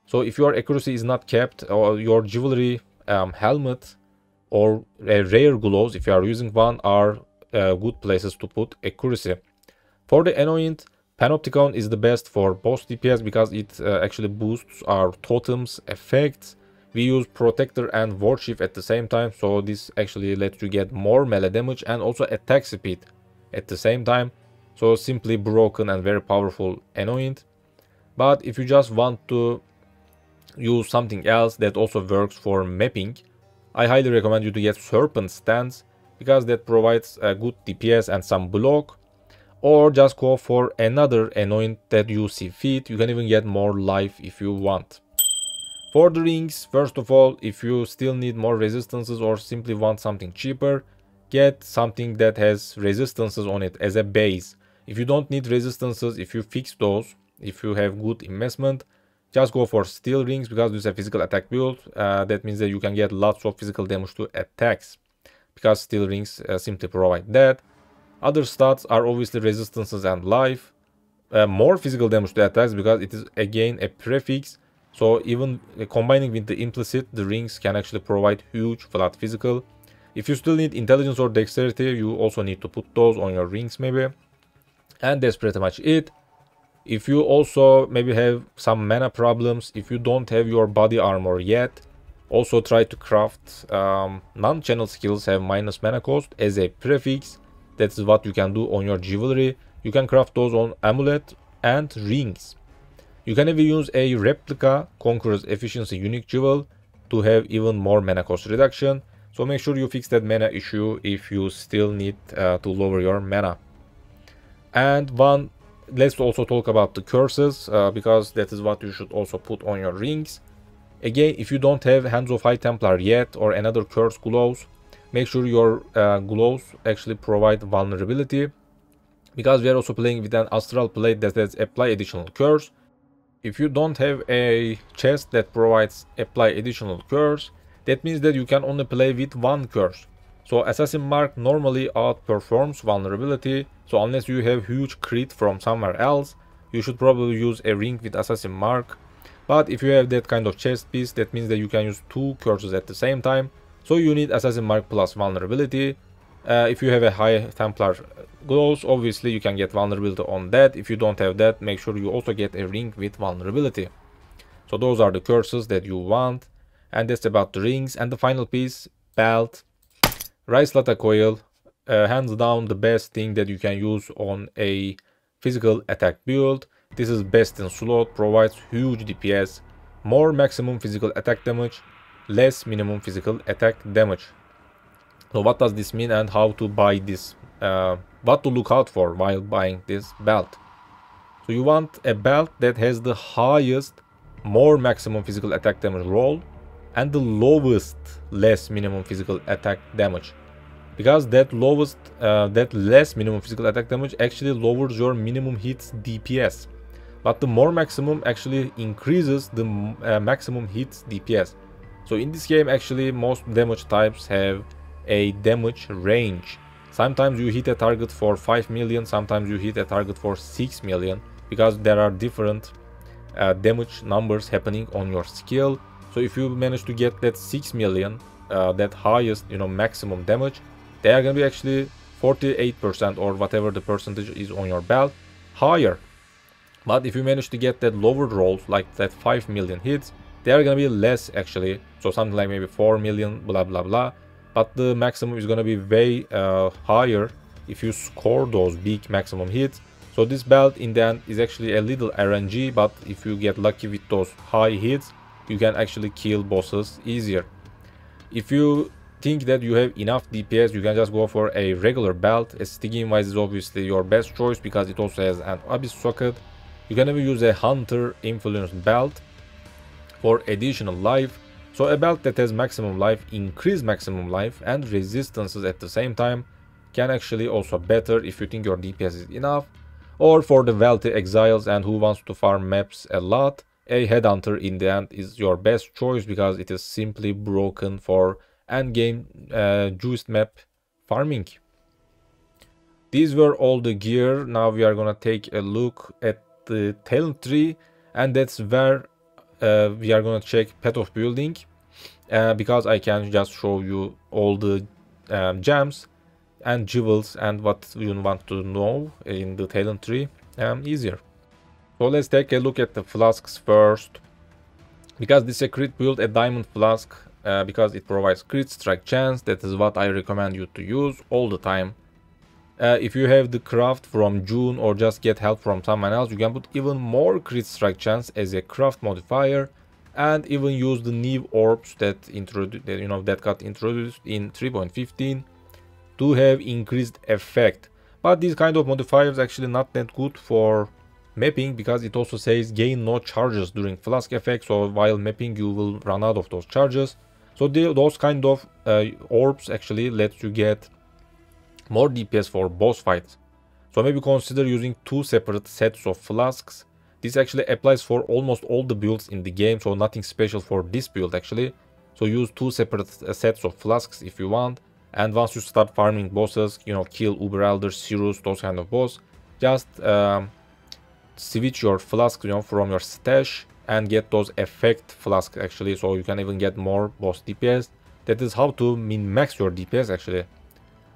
So if your accuracy is not kept, or your jewelry helmet or rare gloves, if you are using one, are good places to put accuracy. For the anoint, Panopticon is the best for boss DPS because it actually boosts our totems effects. We use Protector and Warchief at the same time, so this actually lets you get more melee damage and also attack speed at the same time. So simply broken and very powerful anoint. But if you just want to use something else that also works for mapping, I highly recommend you to get Serpent Stance because that provides a good DPS and some block. Or just go for another anoint that you see fit. You can even get more life if you want. For the rings, first of all, if you still need more resistances or simply want something cheaper, get something that has resistances on it as a base. If you don't need resistances, if you fix those, if you have good investment, just go for steel rings because this is a physical attack build. That means that you can get lots of physical damage to attacks because steel rings simply provide that. Other stats are obviously resistances and life. More physical damage to attacks because it is again a prefix. So even combining with the implicit, the rings can actually provide huge flat physical. If you still need intelligence or dexterity, you also need to put those on your rings maybe. And that's pretty much it. If you also maybe have some mana problems, if you don't have your body armor yet, also try to craft non-channel skills have minus mana cost as a prefix. That's what you can do on your jewelry. You can craft those on amulet and rings. You can even use a replica Conquerors efficiency unique jewel to have even more mana cost reduction. So make sure you fix that mana issue if you still need to lower your mana. And let's also talk about the curses because that is what you should also put on your rings. Again, if you don't have Hands of High Templar yet or another curse gloves, make sure your gloves actually provide vulnerability because we are also playing with an astral plate that has apply additional curse. If you don't have a chest that provides apply additional curse, that means that you can only play with one curse. So Assassin Mark normally outperforms vulnerability, so unless you have huge crit from somewhere else, you should probably use a ring with Assassin Mark. But if you have that kind of chest piece, that means that you can use two curses at the same time, so you need Assassin Mark plus vulnerability. If you have a high Templar glows, obviously you can get vulnerability on that. If you don't have that, make sure you also get a ring with vulnerability. So those are the curses that you want, and that's about the rings. And the final piece, belt. Rice Latte Coil, hands down the best thing that you can use on a physical attack build. This is best in slot, provides huge DPS, more maximum physical attack damage, less minimum physical attack damage. So what does this mean and how to buy this, what to look out for while buying this belt? So you want a belt that has the highest, more maximum physical attack damage roll and the lowest, less minimum physical attack damage. Because that less minimum physical attack damage actually lowers your minimum hits DPS. But the more maximum actually increases the maximum hits DPS. So in this game actually most damage types have a damage range. Sometimes you hit a target for 5 million, sometimes you hit a target for 6 million. Because there are different damage numbers happening on your skill. So if you manage to get that 6 million, that highest, maximum damage, they are gonna be actually 48% or whatever the percentage is on your belt higher. But if you manage to get that lower rolls, like that 5 million hits, they are gonna be less actually. So something like maybe 4 million, blah blah blah. But the maximum is gonna be way higher if you score those big maximum hits. So this belt in the end is actually a little RNG, but if you get lucky with those high hits, you can actually kill bosses easier. If you think that you have enough DPS, you can just go for a regular belt. A Stygian vise is obviously your best choice because it also has an abyss socket. You can even use a hunter influenced belt for additional life. So a belt that has maximum life, increased maximum life and resistances at the same time can actually also better if you think your DPS is enough. Or for the wealthy exiles and who wants to farm maps a lot, a headhunter in the end is your best choice because it is simply broken for endgame juiced map farming. These were all the gear. Now we are gonna take a look at the talent tree, and that's where we are gonna check path of building, because I can just show you all the gems and jewels and what you want to know in the talent tree easier. So let's take a look at the flasks first. Because this is a crit build, a diamond flask, because it provides crit strike chance. That is what I recommend you to use all the time. If you have the craft from June or just get help from someone else, you can put even more crit strike chance as a craft modifier, and even use the new orbs that got introduced in 3.15 to have increased effect. But these kind of modifiers actually not that good for mapping, because it also says gain no charges during flask effect, so while mapping you will run out of those charges. So those kind of orbs actually let you get more DPS for boss fights. So maybe consider using two separate sets of flasks. This actually applies for almost all the builds in the game, so nothing special for this build actually. So use two separate sets of flasks if you want. And once you start farming bosses, kill Uber Elder, Sirus, those kind of boss, just switch your flask from your stash and get those effect flasks actually, so you can even get more boss DPS. That is how to min-max your DPS actually.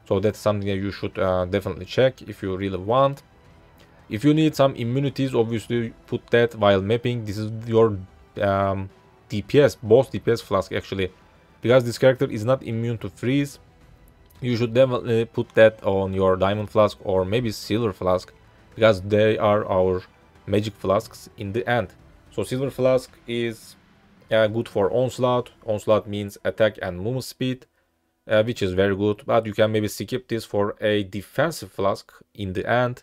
So that's something that you should definitely check if you really want. If you need some immunities, obviously put that while mapping. This is your DPS, boss DPS flask actually. Because this character is not immune to freeze, you should definitely put that on your diamond flask or maybe silver flask, because they are our magic flasks in the end. So silver flask is good for onslaught. Onslaught means attack and movement speed, which is very good, but you can maybe skip this for a defensive flask in the end.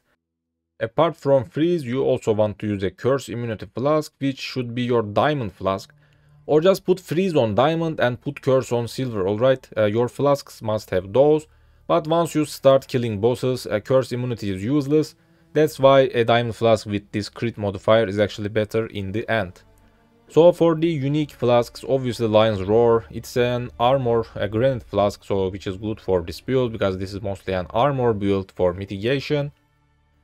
Apart from freeze, you also want to use a curse immunity flask, which should be your diamond flask, or just put freeze on diamond and put curse on silver. Alright, your flasks must have those, but once you start killing bosses, curse immunity is useless. That's why a diamond flask with this crit modifier is actually better in the end. So for the unique flasks, obviously Lion's Roar, it's an armor, a granite flask, so which is good for this build because this is mostly an armor build for mitigation.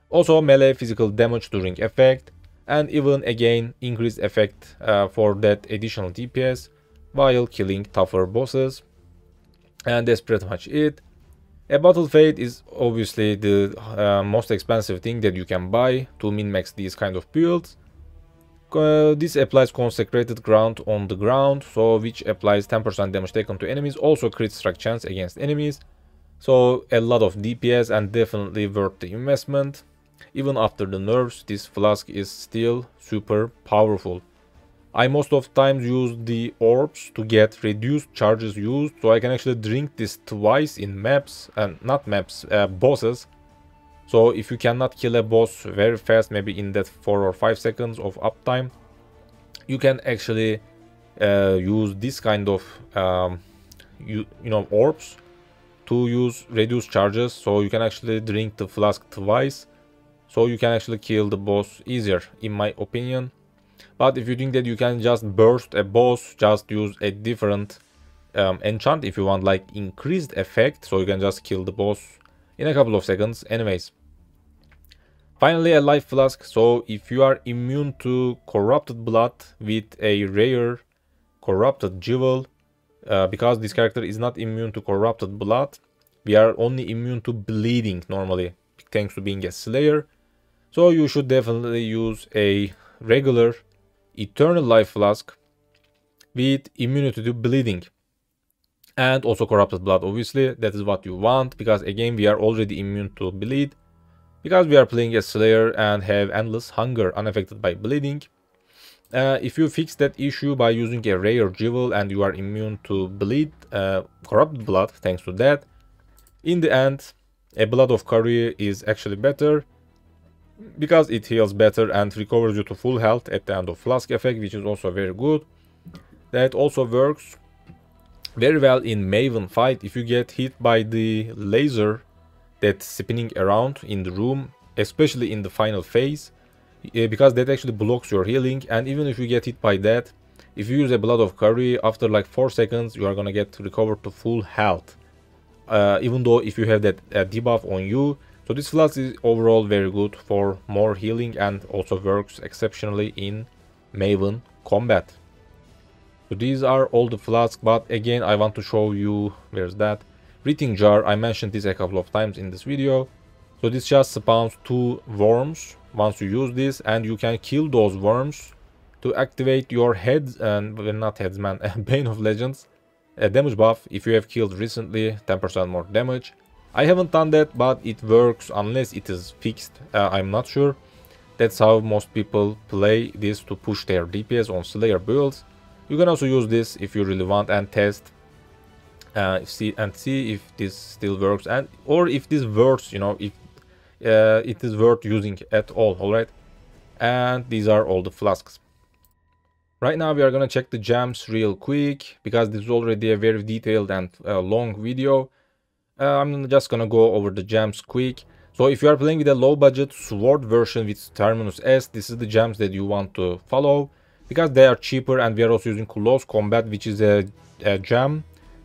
Also melee physical damage during effect, and even again increased effect for that additional DPS while killing tougher bosses. And that's pretty much it. A Battle Fate is obviously the most expensive thing that you can buy to min-max these kind of builds. This applies Consecrated Ground on the ground, so which applies 10% damage taken to enemies, also crit strike chance against enemies. So a lot of DPS and definitely worth the investment. Even after the nerfs, this flask is still super powerful. I most of times use the orbs to get reduced charges used, so I can actually drink this twice in maps, and not maps, bosses. So if you cannot kill a boss very fast, maybe in that 4 or 5 seconds of uptime, you can actually use this kind of you know, orbs to use reduced charges. So you can actually drink the flask twice, so you can actually kill the boss easier, in my opinion. But if you think that you can just burst a boss, just use a different enchant if you want like increased effect, so you can just kill the boss in a couple of seconds anyways. Finally, a life flask. So if you are immune to corrupted blood with a rare corrupted jewel, because this character is not immune to corrupted blood, we are only immune to bleeding normally, thanks to being a slayer. So you should definitely use a regular eternal life flask with immunity to bleeding and also corrupted blood. Obviously that is what you want, because again we are already immune to bleed because we are playing a slayer and have endless hunger unaffected by bleeding. If you fix that issue by using a rare jewel and you are immune to bleed, corrupted blood, thanks to that, in the end a blood of Curry is actually better, because it heals better and recovers you to full health at the end of flask effect, which is also very good. That also works very well in Maven fight. If you get hit by the laser that's spinning around in the room, especially in the final phase, because that actually blocks your healing, and even if you get hit by that, if you use a blood of Curry, after like 4 seconds you are gonna get recovered to full health, even though if you have that debuff on you. So this flask is overall very good for more healing and also works exceptionally in Maven combat. So these are all the flasks, but again I want to show you, where's that breathing jar. I mentioned this a couple of times in this video. So this just spawns 2 worms once you use this, and you can kill those worms to activate your heads, and well, not heads man, Bane of Legends damage buff. If you have killed recently, 10% more damage. I haven't done that, but it works unless it is fixed. I'm not sure. That's how most people play this, to push their DPS on Slayer builds. You can also use this if you really want and test, see if this still works, and or if this works, you know, if it is worth using at all. All right, and these are all the flasks. Right now we are gonna check the gems real quick, because this is already a very detailed and long video. I'm just gonna go over the gems quick. So if you are playing with a low budget sword version with Terminus S, this is the gems that you want to follow, because they are cheaper, and we are also using close combat, which is a gem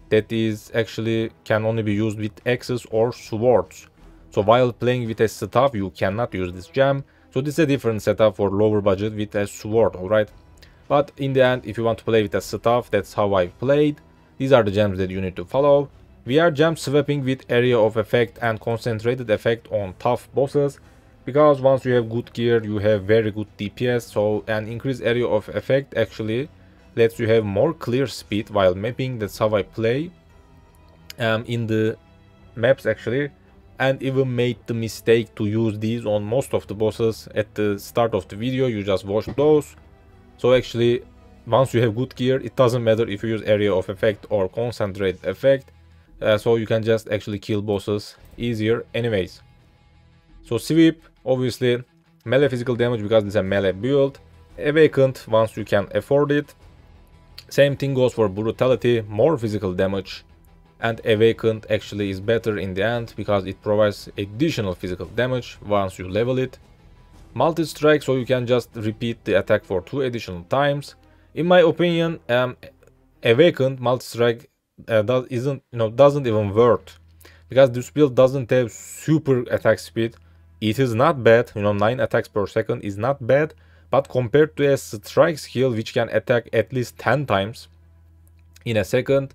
that is actually can only be used with axes or swords. So while playing with a staff you cannot use this gem, so this is a different setup for lower budget with a sword. Alright, but in the end, if you want to play with a staff, that's how I played. These are the gems that you need to follow. We are gem swapping with area of effect and concentrated effect on tough bosses, because once you have good gear you have very good DPS. So an increased area of effect actually lets you have more clear speed while mapping. That's how I play in the maps actually, and even made the mistake to use these on most of the bosses at the start of the video. You just watch those. So actually once you have good gear, it doesn't matter if you use area of effect or concentrated effect. So you can just actually kill bosses easier anyways. So sweep, obviously melee physical damage because it's a melee build. Awakened once you can afford it. Same thing goes for brutality, more physical damage, and awakened actually is better in the end because it provides additional physical damage once you level it. Multi-strike, so you can just repeat the attack for 2 additional times. In my opinion, Awakened multi-strike doesn't even work, because this build doesn't have super attack speed. It is not bad, 9 attacks per second is not bad, but compared to a strike skill which can attack at least 10 times in a second,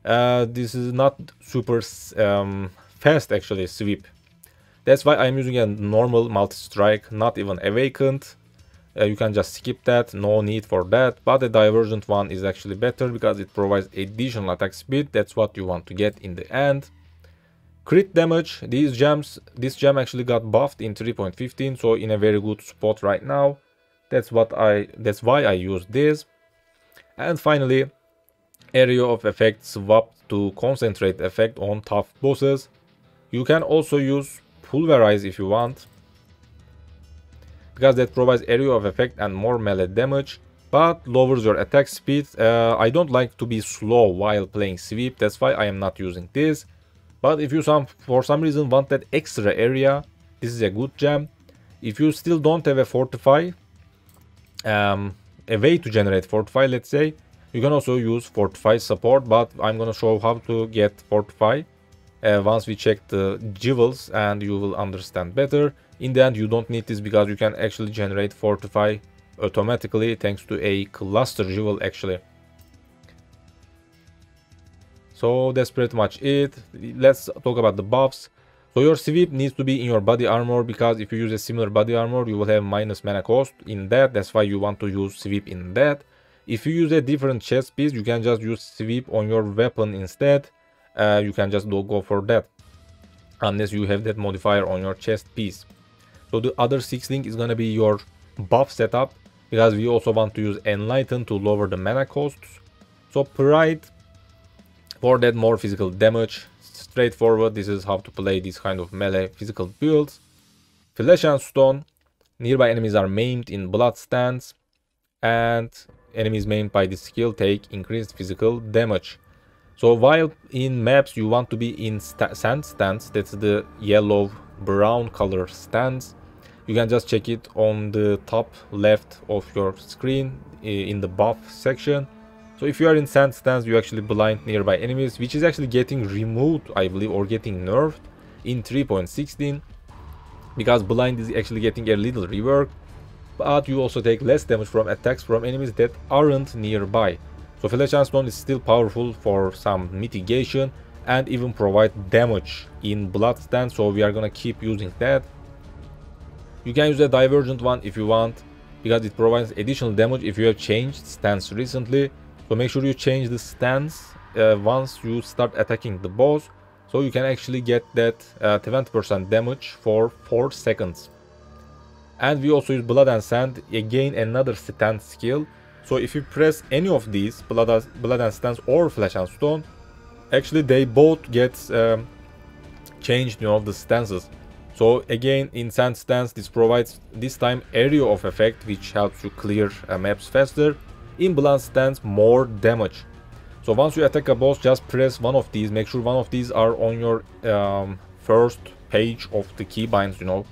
this is not super fast actually sweep. That's why I'm using a normal multi-strike, not even Awakened. You can just skip that, no need for that, but the divergent one is actually better because it provides additional attack speed. That's what you want to get in the end. Crit damage, this gem actually got buffed in 3.15, so in a very good spot right now. That's why I use this. And finally, area of effect swapped to concentrate effect on tough bosses. You can also use pulverize if you want, because that provides area of effect and more melee damage, but lowers your attack speed. I don't like to be slow while playing sweep, that's why I am not using this. But if you for some reason want that extra area, this is a good gem. If you still don't have a fortify, a way to generate fortify, let's say, you can also use fortify support, but I'm gonna show how to get fortify once we check the jewels, and you will understand better. In the end, you don't need this because you can actually generate fortify automatically thanks to a cluster jewel actually. So that's pretty much it. Let's talk about the buffs. So your sweep needs to be in your body armor, because if you use a similar body armor, you will have minus mana cost in that. That's why you want to use sweep in that. If you use a different chest piece, you can just use sweep on your weapon instead. You can just go for that, unless you have that modifier on your chest piece. So the other 6 link is gonna be your buff setup, because we also want to use Enlighten to lower the mana costs. So Pride, for that more physical damage, straightforward. This is how to play these kind of melee physical builds. Flesh and Stone, nearby enemies are maimed in blood stance, and enemies maimed by this skill take increased physical damage. So while in maps you want to be in sand stance, that's the yellow brown color stance, you can just check it on the top left of your screen in the buff section. So if you are in sand stance, you actually blind nearby enemies, which is actually getting removed, I believe, or getting nerfed in 3.16, because blind is actually getting a little rework, but you also take less damage from attacks from enemies that aren't nearby. So Flesh and Stone is still powerful for some mitigation and even provide damage in blood stance, so we are gonna keep using that. You can use a divergent one if you want, because it provides additional damage if you have changed stance recently. So make sure you change the stance once you start attacking the boss, so you can actually get that 20% damage for 4 seconds. And we also use Blood and Sand, again another stance skill. So if you press any of these, Blood and Stance or Flesh and Stone, actually they both get changed, the stances. So again, in Sand Stance, this provides this time area of effect, which helps you clear maps faster. In Blood Stance, more damage. So once you attack a boss, just press one of these. Make sure one of these are on your first page of the keybinds,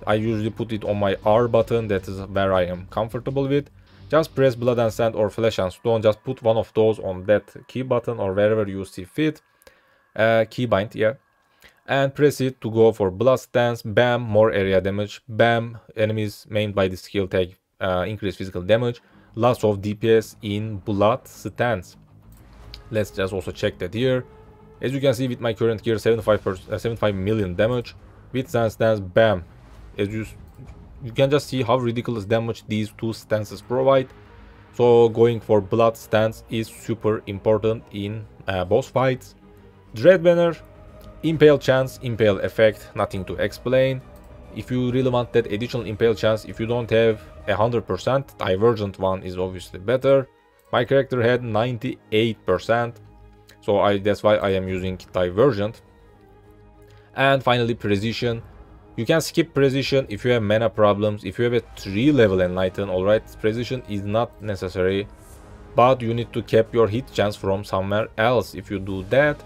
I usually put it on my R button, that is where I am comfortable with. Just press Blood and Sand or Flesh and Stone, just put one of those on that key button or wherever you see fit. Keybind, yeah. And press it to go for Blood Stance. Bam, more area damage. Bam, enemies maimed by this skill take increased physical damage. Lots of DPS in Blood Stance. Let's just also check that here. As you can see with my current gear, 75 million damage. With Sand Stance, bam. As you can just see how ridiculous damage these two stances provide. So going for Blood Stance is super important in boss fights. Dread Banner, Impale chance, Impale effect, nothing to explain. If you really want that additional Impale chance, if you don't have 100%, Divergent one is obviously better. My character had 98%, so that's why I am using Divergent. And finally, Precision. You can skip Precision if you have mana problems. If you have a 3 level Enlighten, alright, Precision is not necessary, but you need to cap your hit chance from somewhere else if you do that.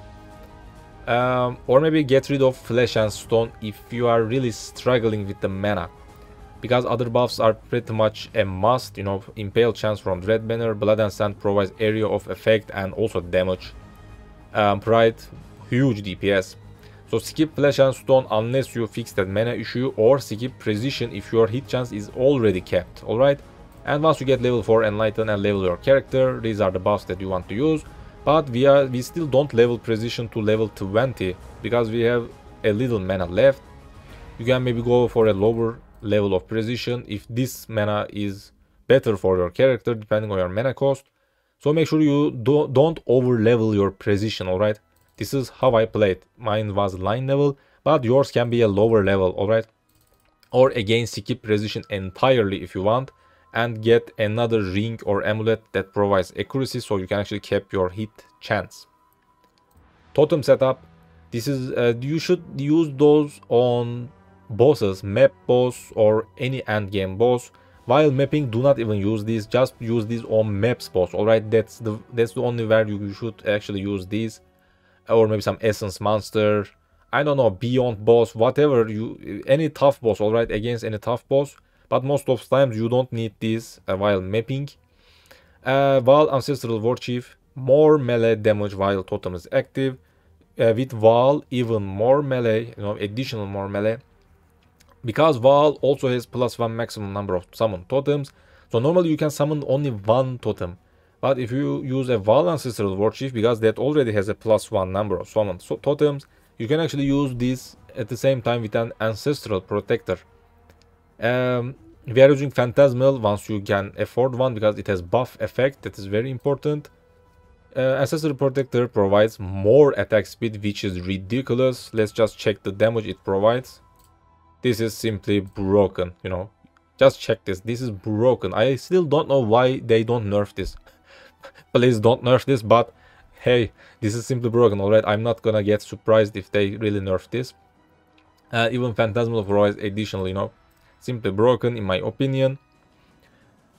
Or maybe get rid of Flesh and Stone if you are really struggling with the mana. because other buffs are pretty much a must. You know, Impale chance from Dread Banner, Blood and Sand provides area of effect and also damage. Pride, huge DPS. So skip Flesh and Stone unless you fix that mana issue, or skip Precision if your hit chance is already capped, alright? And once you get level 4 Enlighten and level your character, these are the buffs that you want to use. But we still don't level Precision to level 20 because we have a little mana left. You can maybe go for a lower level of Precision if this mana is better for your character depending on your mana cost. So make sure you don't over level your Precision, alright? This is how I played. Mine was line level, but yours can be a lower level, alright? Or again, skip Precision entirely if you want, and get another ring or amulet that provides accuracy so you can actually cap your hit chance. Totem setup. This is you should use those on bosses, map boss or any end game boss. While mapping, do not even use these. Just use these on maps boss, alright? That's the only where you should actually use these. Or maybe some essence monster, I don't know, beyond boss, whatever, any tough boss, alright, against any tough boss. But most of times you don't need this while mapping. While Ancestral Warchief, more melee damage while totem is active. With Val, even more melee, you know, additional more melee. Because Val also has +1 maximum number of summon totems. So normally you can summon only one totem. But if you use a Val Ancestral Warchief, because that already has a +1 number of summon totems, you can actually use this at the same time with an Ancestral Protector. We are using Phantasmal once you can afford one because it has buff effect. That is very important. Ancestral Protector provides more attack speed, which is ridiculous. Let's just check the damage it provides. This is simply broken, you know. Just check this. This is broken. I still don't know why they don't nerf this. Please don't nerf this, but hey, this is simply broken, alright? I'm not gonna get surprised if they really nerf this. Even Phantasmal provides additional, you know, simply broken in my opinion.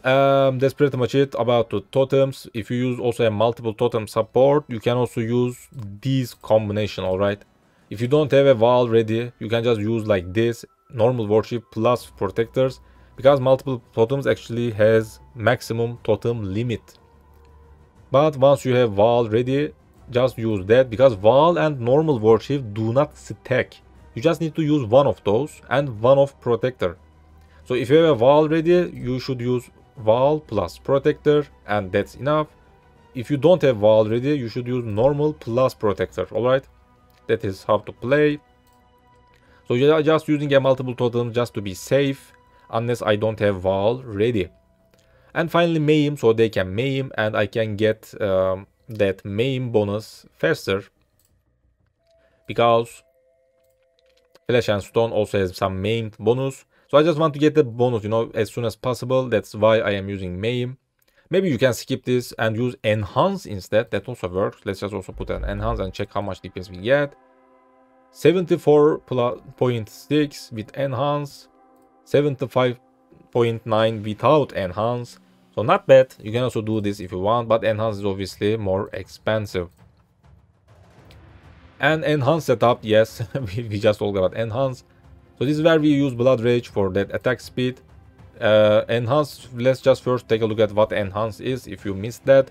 That's pretty much it about the totems. If you use also a multiple totem support, you can also use these combination, alright? If you don't have a Val ready, you can just use like this, normal worship plus protectors, because multiple totems actually has maximum totem limit. But once you have Val ready, just use that, because Val and normal worship do not stack. You just need to use one of those and one of protector. So if you have a Val ready, you should use Val plus protector, and that's enough. If you don't have Val ready, you should use normal plus protector, alright? That is how to play. So you're just using a multiple totem just to be safe, unless I don't have Val ready. And finally maim, so they can maim and I can get that maim bonus faster, because Flesh and Stone also has some maim bonus. So I just want to get the bonus, you know, as soon as possible. That's why I am using maim. Maybe you can skip this and use enhance instead. That also works. Let's just also put an enhance and check how much DPS we get. 74.6 with enhance, 75.9 without enhance. So not bad. You can also do this if you want, but enhance is obviously more expensive. And enhance setup, yes, we just talked about enhance. So this is where we use Blood Rage for that attack speed. Enhance, let's just first take a look at what enhance is if you missed that.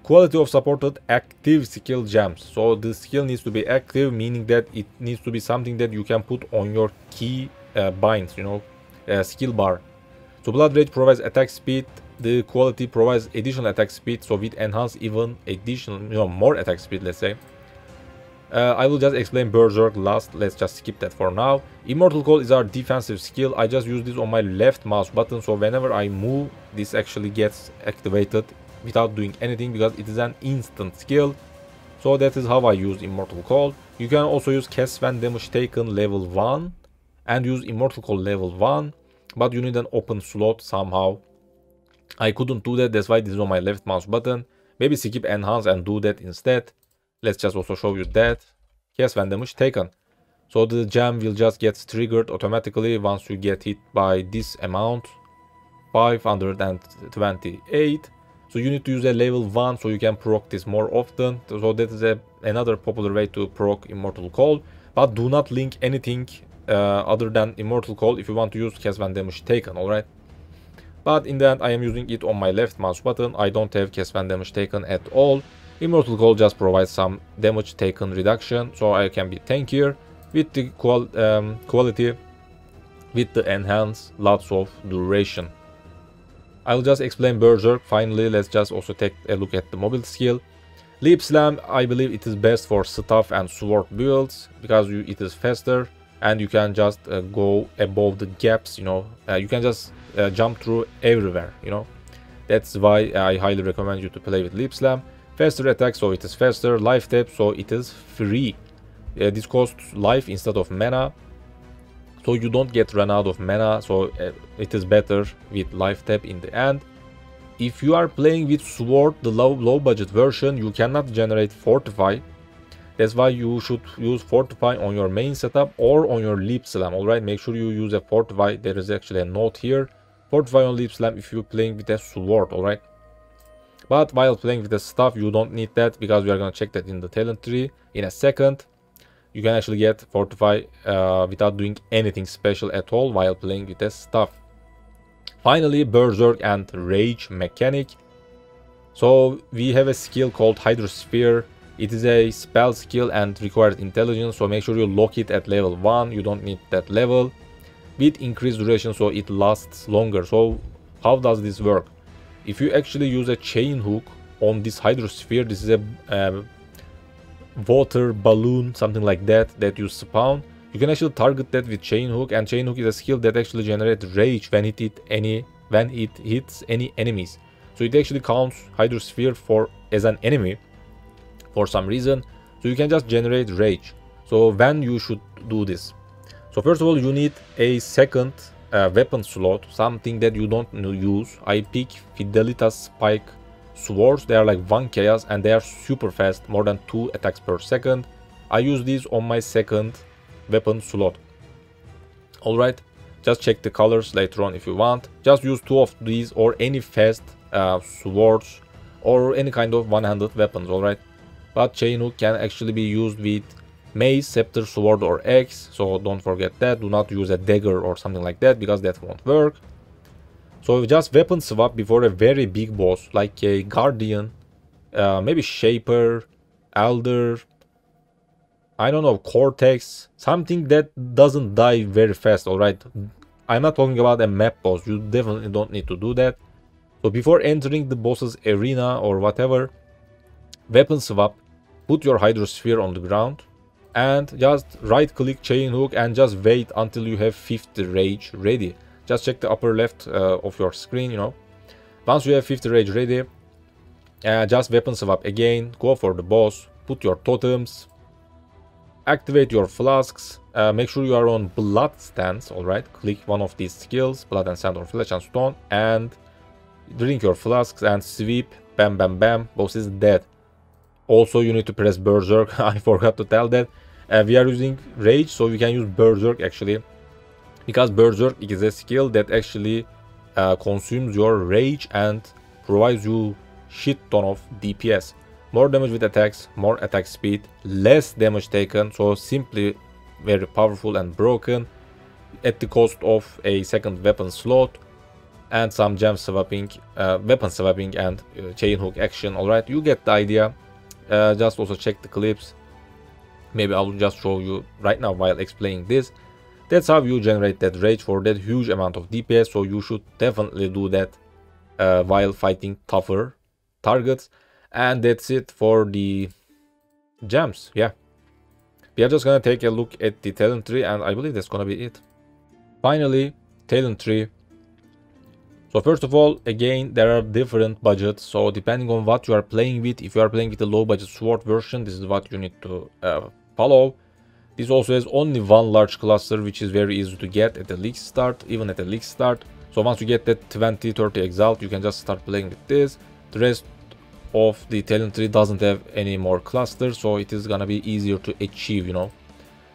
Quality of supported active skill gems. So the skill needs to be active, meaning that it needs to be something that you can put on your key binds, you know, skill bar. So Blood Rage provides attack speed. The quality provides additional attack speed. So with enhance, even additional, you know, more attack speed, let's say. I will just explain Berserk last. Let's just skip that for now. Immortal Call is our defensive skill. I just use this on my left mouse button, so whenever I move, this actually gets activated without doing anything, because it is an instant skill. So that is how I use Immortal Call. You can also use cast when damage taken level 1 and use Immortal Call level 1, but you need an open slot somehow. I couldn't do that, that's why this is on my left mouse button. Maybe skip enhance and do that instead. Let's just also show you that. Cast when damage taken. So the gem will just get triggered automatically once you get hit by this amount. 528. So you need to use a level 1 so you can proc this more often. So that is another popular way to proc Immortal Call. But do not link anything other than Immortal Call if you want to use cast when damage taken, alright? But in the end, I am using it on my left mouse button. I don't have cast when damage taken at all. Immortal Call just provides some damage taken reduction, so I can be tankier with the quality, with the enhance, lots of duration. I'll just explain Berserk. Finally, let's just also take a look at the mobility skill. Leap Slam, I believe it is best for staff and sword builds because it is faster and you can just go above the gaps, you know. You can just jump through everywhere, you know. That's why I highly recommend you to play with Leap Slam. Faster attack, so it is faster. Life tap, so it is free. This costs life instead of mana, so you don't get run out of mana, so it is better with life tap in the end. If you are playing with sword, the low budget version, you cannot generate fortify. That's why you should use fortify on your main setup or on your leap slam. Alright, make sure you use a fortify. There is actually a note here. Fortify on leap slam if you're playing with a sword, alright. But while playing with the staff, you don't need that because we are gonna check that in the talent tree in a second. You can actually get fortify without doing anything special at all while playing with the staff. Finally, Berserk and Rage mechanic. So we have a skill called Hydra Sphere. It is a spell skill and requires intelligence, so make sure you lock it at level 1. You don't need that level. With increased duration, so it lasts longer. So how does this work? If you actually use a chain hook on this Hydra Sphere, this is a water balloon, something like that you spawn. You can actually target that with chain hook, and chain hook is a skill that actually generates rage when it hits any enemies. So it actually counts Hydra Sphere as an enemy for some reason. So you can just generate rage. So when you should do this? So first of all, you need a second weapon slot, something that you don't use. I pick Fidelitas Spike swords. They are like 1 chaos and they are super fast, more than 2 attacks per second. I use these on my second weapon slot. Alright, just check the colors later on if you want. Just use 2 of these or any fast swords or any kind of one-handed weapons, alright. But chain hook can actually be used with mace, scepter, sword or axe, so don't forget that. Do not use a dagger or something like that because that won't work. So just weapon swap before a very big boss like a guardian, maybe shaper, elder, I don't know, cortex, something that doesn't die very fast, alright. I'm not talking about a map boss, you definitely don't need to do that. So before entering the boss's arena or whatever, weapon swap, put your Hydra Sphere on the ground and just right click chain hook and just wait until you have 50 rage ready. Just check the upper left of your screen, you know. Once you have 50 rage ready, just weapon swap again, go for the boss, put your totems, activate your flasks, make sure you are on blood stance, alright. Click one of these skills, blood and sand or flesh and stone, and drink your flasks and sweep, bam bam bam, boss is dead. Also you need to press Berserk, I forgot to tell that. We are using rage, so you can use Berserk actually, because Berserk is a skill that actually consumes your rage and provides you shit ton of DPS. More damage with attacks, more attack speed, less damage taken, so simply very powerful and broken at the cost of a second weapon slot and some gem swapping, weapon swapping and chain hook action, alright, you get the idea. Just also check the clips. Maybe I will just show you right now while explaining this. That's how you generate that rage for that huge amount of DPS, so you should definitely do that while fighting tougher targets. And that's it for the gems. Yeah, we are just gonna take a look at the talent tree, and I believe that's gonna be it. Finally, talent tree. So first of all, again, there are different budgets, so depending on what you are playing with, if you are playing with the low budget sword version, this is what you need to follow. This also has only one large cluster, which is very easy to get at the league start, even at the league start. So once you get that 20-30 Exile, you can just start playing with this. The rest of the talent tree doesn't have any more clusters, so it is gonna be easier to achieve, you know.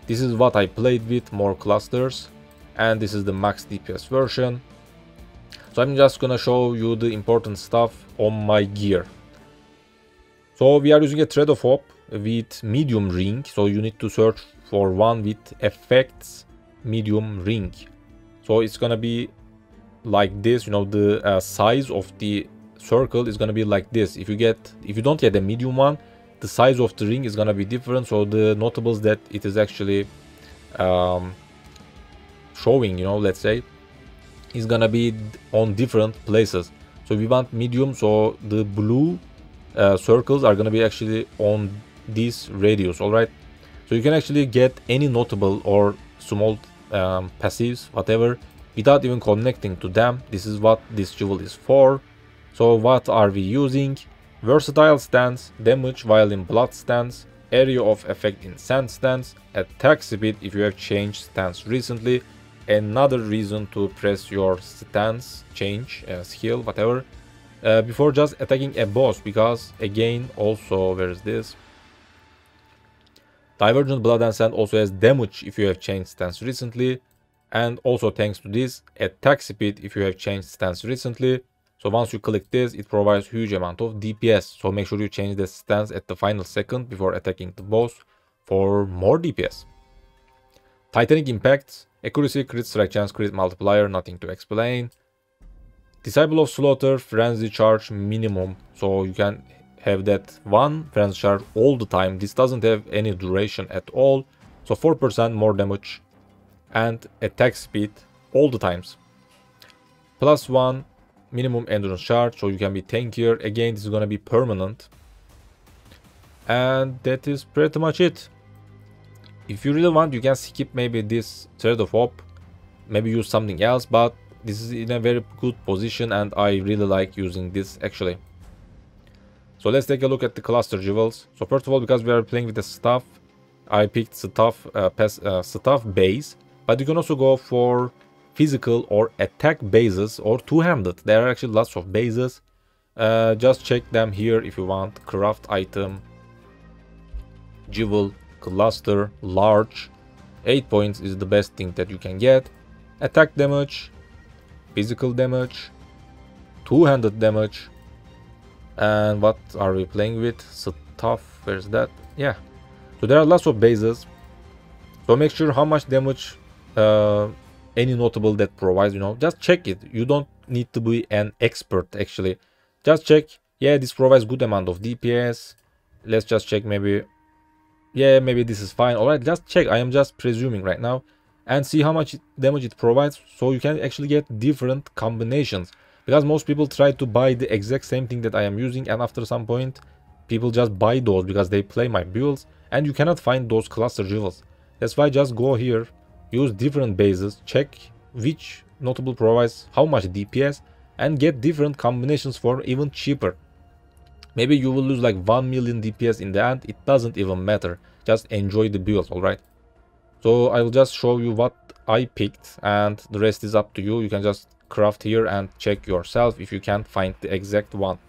This is what I played with, more clusters, and this is the max DPS version. So I'm just gonna show you the important stuff on my gear. So we are using a Thread of Hope with medium ring, so you need to search for one with effects medium ring. So it's gonna be like this, you know, the size of the circle is gonna be like this. If you don't get a medium one, the size of the ring is gonna be different. So the notables that it is actually showing, you know, let's say, is gonna be on different places. So we want medium, so the blue circles are gonna be actually on this radius. All right, so you can actually get any notable or small passives, whatever, without even connecting to them. This is what this jewel is for. So what are we using? Versatile stance, damage while in blood stance, area of effect in sand stance, attack speed if you have changed stance recently. Another reason to press your stance change skill, whatever, before just attacking a boss, because again, also, where is this? Divergent blood and sand also has damage if you have changed stance recently, and also thanks to this, attack speed if you have changed stance recently. So once you click this, it provides huge amount of DPS. So make sure you change the stance at the final second before attacking the boss for more DPS. Titanic impacts, accuracy, crit strike chance, crit multiplier, nothing to explain. Disciple of Slaughter, frenzy charge minimum. So you can have that one frenzy charge all the time. This doesn't have any duration at all. So 4% more damage and attack speed all the times. +1 minimum endurance charge, so you can be tankier. Again, this is gonna be permanent. And that is pretty much it. If you really want, you can skip maybe this Thread of Hope, maybe use something else, but this is in a very good position and I really like using this actually. So let's take a look at the cluster jewels. So first of all, because we are playing with the staff, I picked staff base, but you can also go for physical or attack bases or two-handed. There are actually lots of bases. Just check them here if you want. Craft item, jewel, cluster, large. 8 points is the best thing that you can get. Attack damage, physical damage, two-handed damage. And what are we playing with? Stuff, where's that? Yeah. So there are lots of bases. So make sure how much damage any notable that provides, you know, just check it. You don't need to be an expert actually. Just check, yeah, this provides good amount of DPS. Let's just check, maybe, yeah, maybe this is fine. All right, just check. I am just presuming right now and see how much damage it provides, so you can actually get different combinations, because most people try to buy the exact same thing that I am using, and after some point people just buy those because they play my builds and you cannot find those cluster jewels. That's why just go here, use different bases, check which notable provides how much DPS, and get different combinations for even cheaper. Maybe you will lose like 1 million DPS in the end, it doesn't even matter. Just enjoy the build, alright? So I will just show you what I picked and the rest is up to you. You can just craft here and check yourself if you can't find the exact one.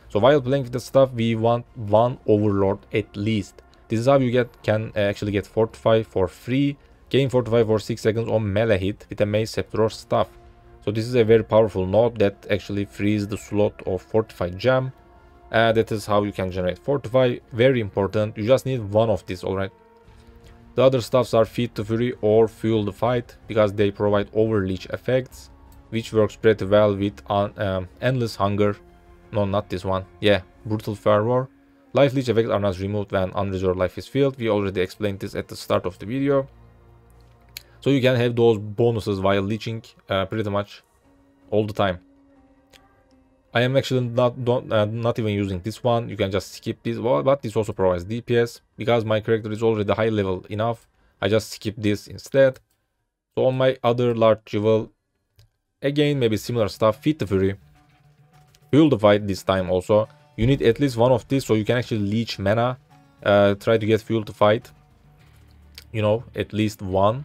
So while playing with the stuff, we want one overlord at least. This is how you can actually get Fortify for free. Gain Fortify for 6 seconds on melee hit with a mace, scepter or staff. So this is a very powerful node that actually frees the slot of Fortify gem. That is how you can generate Fortify. Very important. You just need one of these, alright? The other stuffs are Feed to Fury or Fuel the Fight, because they provide overleech effects, which works pretty well with Endless Hunger. No, not this one. Yeah, Brutal Fervor. Life leech effects are not removed when unreserved life is filled. We already explained this at the start of the video. So you can have those bonuses while leeching pretty much all the time. I am actually not even using this one. You can just skip this, but this also provides DPS. Because my character is already high level enough, I just skip this instead. So on my other large jewel, again maybe similar stuff. Feed the Fury, Fuel the Fight this time also. You need at least one of these so you can actually leech mana. Try to get Fuel to Fight, you know, at least one.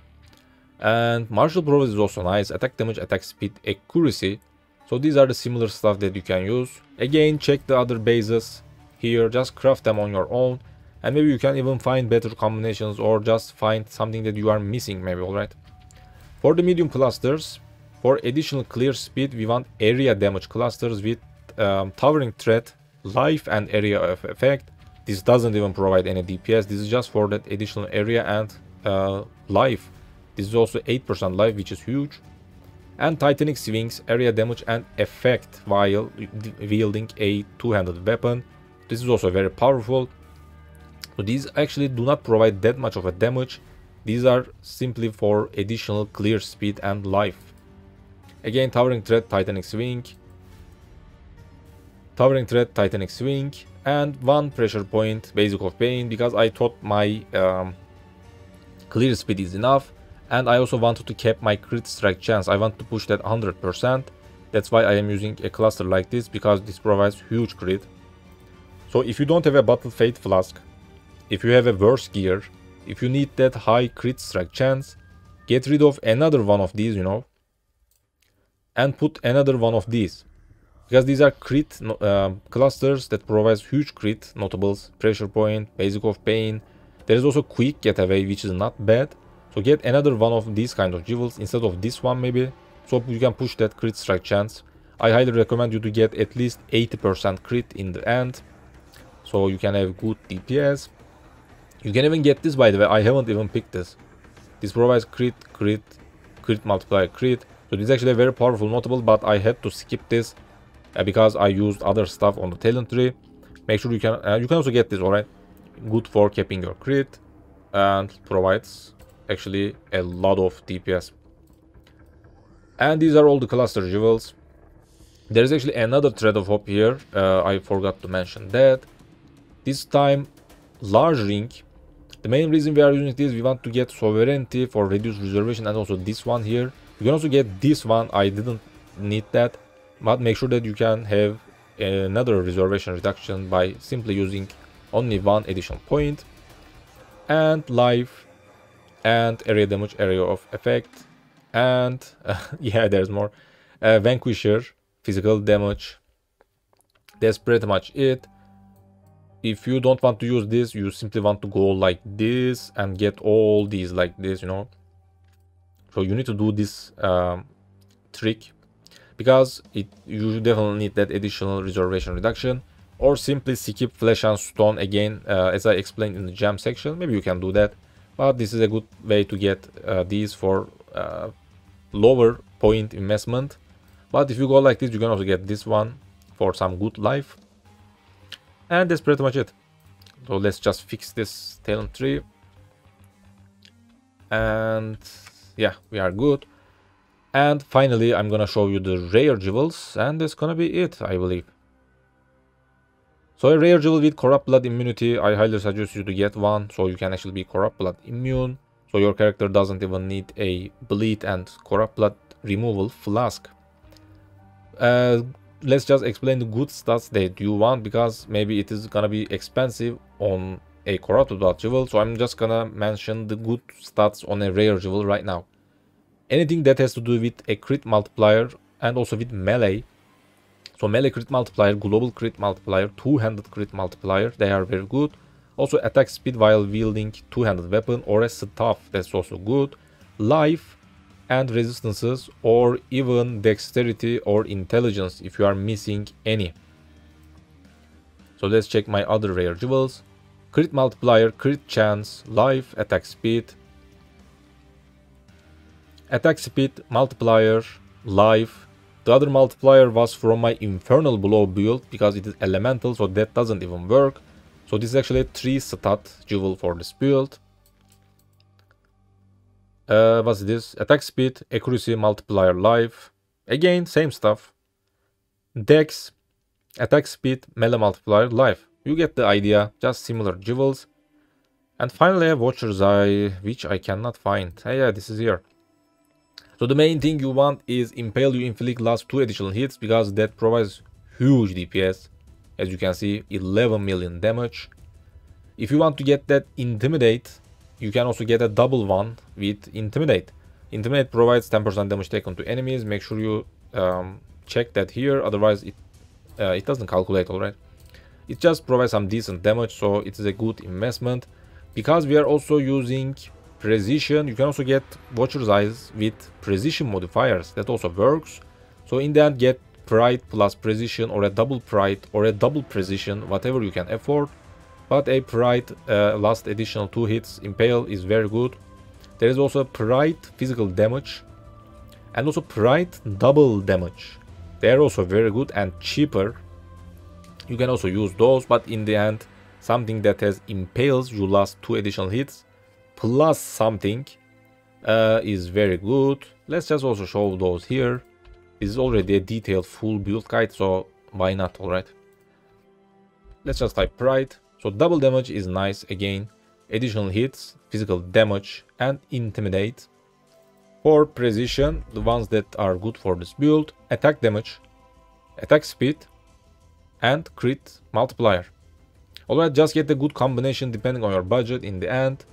And Martial Prowess is also nice. Attack damage, attack speed, accuracy. So these are the similar stuff that you can use. Again, check the other bases here. Just craft them on your own. And maybe you can even find better combinations or just find something that you are missing maybe, alright? For the medium clusters, for additional clear speed, we want area damage clusters with towering threat, life and area of effect. This doesn't even provide any DPS. This is just for that additional area and life. This is also 8% life, which is huge. And Titanic Swings, area damage and effect while wielding a two-handed weapon. This is also very powerful. So these actually do not provide that much of a damage. These are simply for additional clear speed and life. Again, Towering Threat, Titanic Swing. Towering Threat, Titanic Swing. And 1 pressure point, Basic of Pain, because I thought my clear speed is enough. And I also wanted to keep my crit strike chance. I want to push that 100%. That's why I am using a cluster like this, because this provides huge crit. So if you don't have a Battle Fate Flask, if you have a worse gear, if you need that high crit strike chance, get rid of another one of these, you know, and put another one of these. Because these are crit clusters that provides huge crit, notables, pressure point, Basic of Pain. There is also quick getaway, which is not bad. So get another one of these kind of jewels instead of this one maybe, so you can push that crit strike chance. I highly recommend you to get at least 80% crit in the end, so you can have good DPS. You can even get this, by the way, I haven't even picked this. This provides crit, crit, crit multiplier, crit. So this is actually a very powerful notable, but I had to skip this because I used other stuff on the talent tree. Make sure you can also get this, alright? Good for capping your crit and provides actually a lot of DPS. And these are all the cluster jewels. There is actually another thread of hope here. I forgot to mention that. This time, large ring. The main reason we are using this, we want to get sovereignty for reduced reservation, and also this one here. You can also get this one. I didn't need that, but make sure that you can have another reservation reduction by simply using only one additional point. And life, and area damage, area of effect, and yeah, there's more. Vanquisher, physical damage. That's pretty much it. If you don't want to use this, you simply want to go like this and get all these like this, you know. So you need to do this trick, because you definitely need that additional reservation reduction, or simply skip flesh and stone again, as I explained in the gem section. Maybe you can do that, but this is a good way to get these for lower point investment. But if you go like this, you can also get this one for some good life. And that's pretty much it. So let's just fix this talent tree. And yeah, we are good. And finally, I'm gonna show you the rare jewels, and that's gonna be it, I believe. So a rare jewel with Corrupt Blood immunity, I highly suggest you to get one, so you can actually be Corrupt Blood immune. So your character doesn't even need a bleed and Corrupt Blood removal flask. Let's just explain the good stats that you want, because maybe it is gonna be expensive on a Corrupt Blood jewel. So I'm just gonna mention the good stats on a rare jewel right now. Anything that has to do with a crit multiplier and also with melee. So melee crit multiplier, global crit multiplier, two-handed crit multiplier, they are very good. Also attack speed while wielding two-handed weapon or a staff, that's also good. Life and resistances, or even dexterity or intelligence if you are missing any. So let's check my other rare jewels. Crit multiplier, crit chance, life, attack speed. Attack speed, multiplier, life. The other multiplier was from my Infernal Blow build, because it is elemental, so that doesn't even work. So this is actually a 3-stat jewel for this build. What's this? Attack speed, accuracy, multiplier, life. Again, same stuff. Dex, attack speed, melee multiplier, life. You get the idea, just similar jewels. And finally, I have Watcher's Eye, which I cannot find. Yeah, this is here. So the main thing you want is Impale. You inflict last 2 additional hits, because that provides huge DPS. As you can see, 11 million damage. If you want to get that Intimidate, you can also get a double one with Intimidate. Intimidate provides 10% damage taken to enemies. Make sure you check that here, otherwise it doesn't calculate, alright. It just provides some decent damage, so it is a good investment. Because we are also using Precision, you can also get Watcher's Eyes with Precision modifiers. That also works. So in the end, get Pride plus Precision, or a double Pride, or a double Precision, whatever you can afford. But a Pride last additional 2 hits Impale is very good. There is also Pride physical damage and also Pride double damage. They are also very good and cheaper. You can also use those, but in the end, something that has impales you last 2 additional hits plus something is very good. Let's just also show those here. This is already a detailed full build guide, so why not, alright? Let's just type Pride. So double damage is nice again. Additional hits, physical damage, and intimidate. For precision, the ones that are good for this build, attack damage, attack speed, and crit multiplier. Alright, just get a good combination depending on your budget in the end,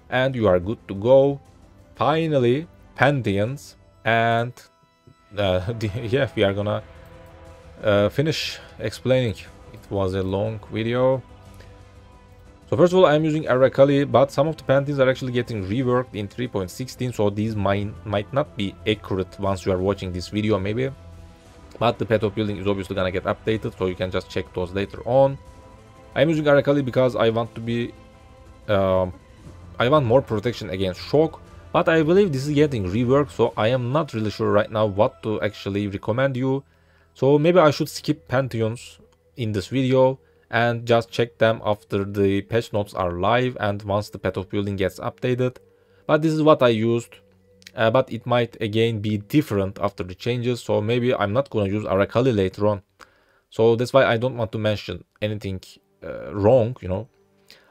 and you are good to go. Finally, Pantheons, and yeah, we are gonna finish explaining. It was a long video. So first of all, I'm using Arakali, but some of the Pantheons are actually getting reworked in 3.16, so these might not be accurate once you are watching this video maybe. But the path of building is obviously gonna get updated, so you can just check those later on. I'm using Arakali because I want to be I want more protection against shock, but I believe this is getting reworked, so I am not really sure right now what to actually recommend you. So maybe I should skip Pantheons in this video and just check them after the patch notes are live and once the path of building gets updated. But this is what I used, but it might again be different after the changes, so maybe I'm not gonna use Arakali later on. So that's why I don't want to mention anything wrong, you know.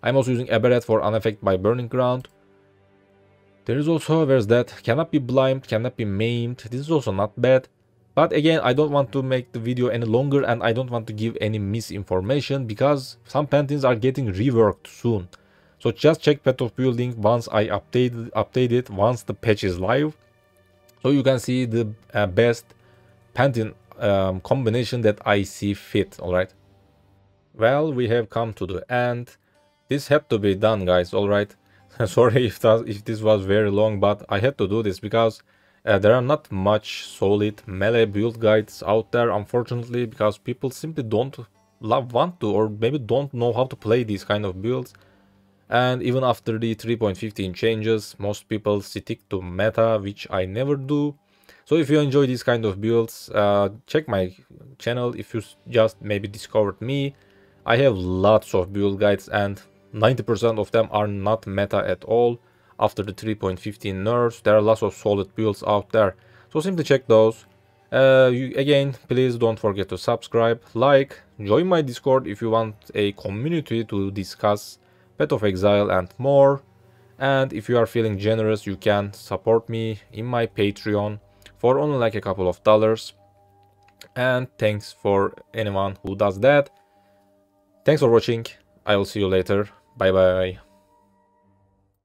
I'm also using Aberrath for unaffected by burning ground. There is also, where's that? Cannot be blind, cannot be maimed. This is also not bad. But again, I don't want to make the video any longer and I don't want to give any misinformation because some Pantheons are getting reworked soon. So just check path of building once I update it once the patch is live. So you can see the best Pantheon combination that I see fit, alright? Well, we have come to the end. This had to be done, guys, alright? Sorry if this was very long, but I had to do this because there are not much solid melee build guides out there, unfortunately, because people simply don't want to or maybe don't know how to play these kind of builds. And even after the 3.15 changes, most people stick to meta, which I never do. So if you enjoy these kind of builds, check my channel. If you just maybe discovered me, I have lots of build guides and 90% of them are not meta at all. After the 3.15 nerfs, there are lots of solid builds out there, so simply check those. Again, please don't forget to subscribe, like, join my Discord if you want a community to discuss Path of Exile and more. And if you are feeling generous, you can support me in my Patreon for only like a couple of dollars. And thanks for anyone who does that. Thanks for watching. I will see you later. Bye bye.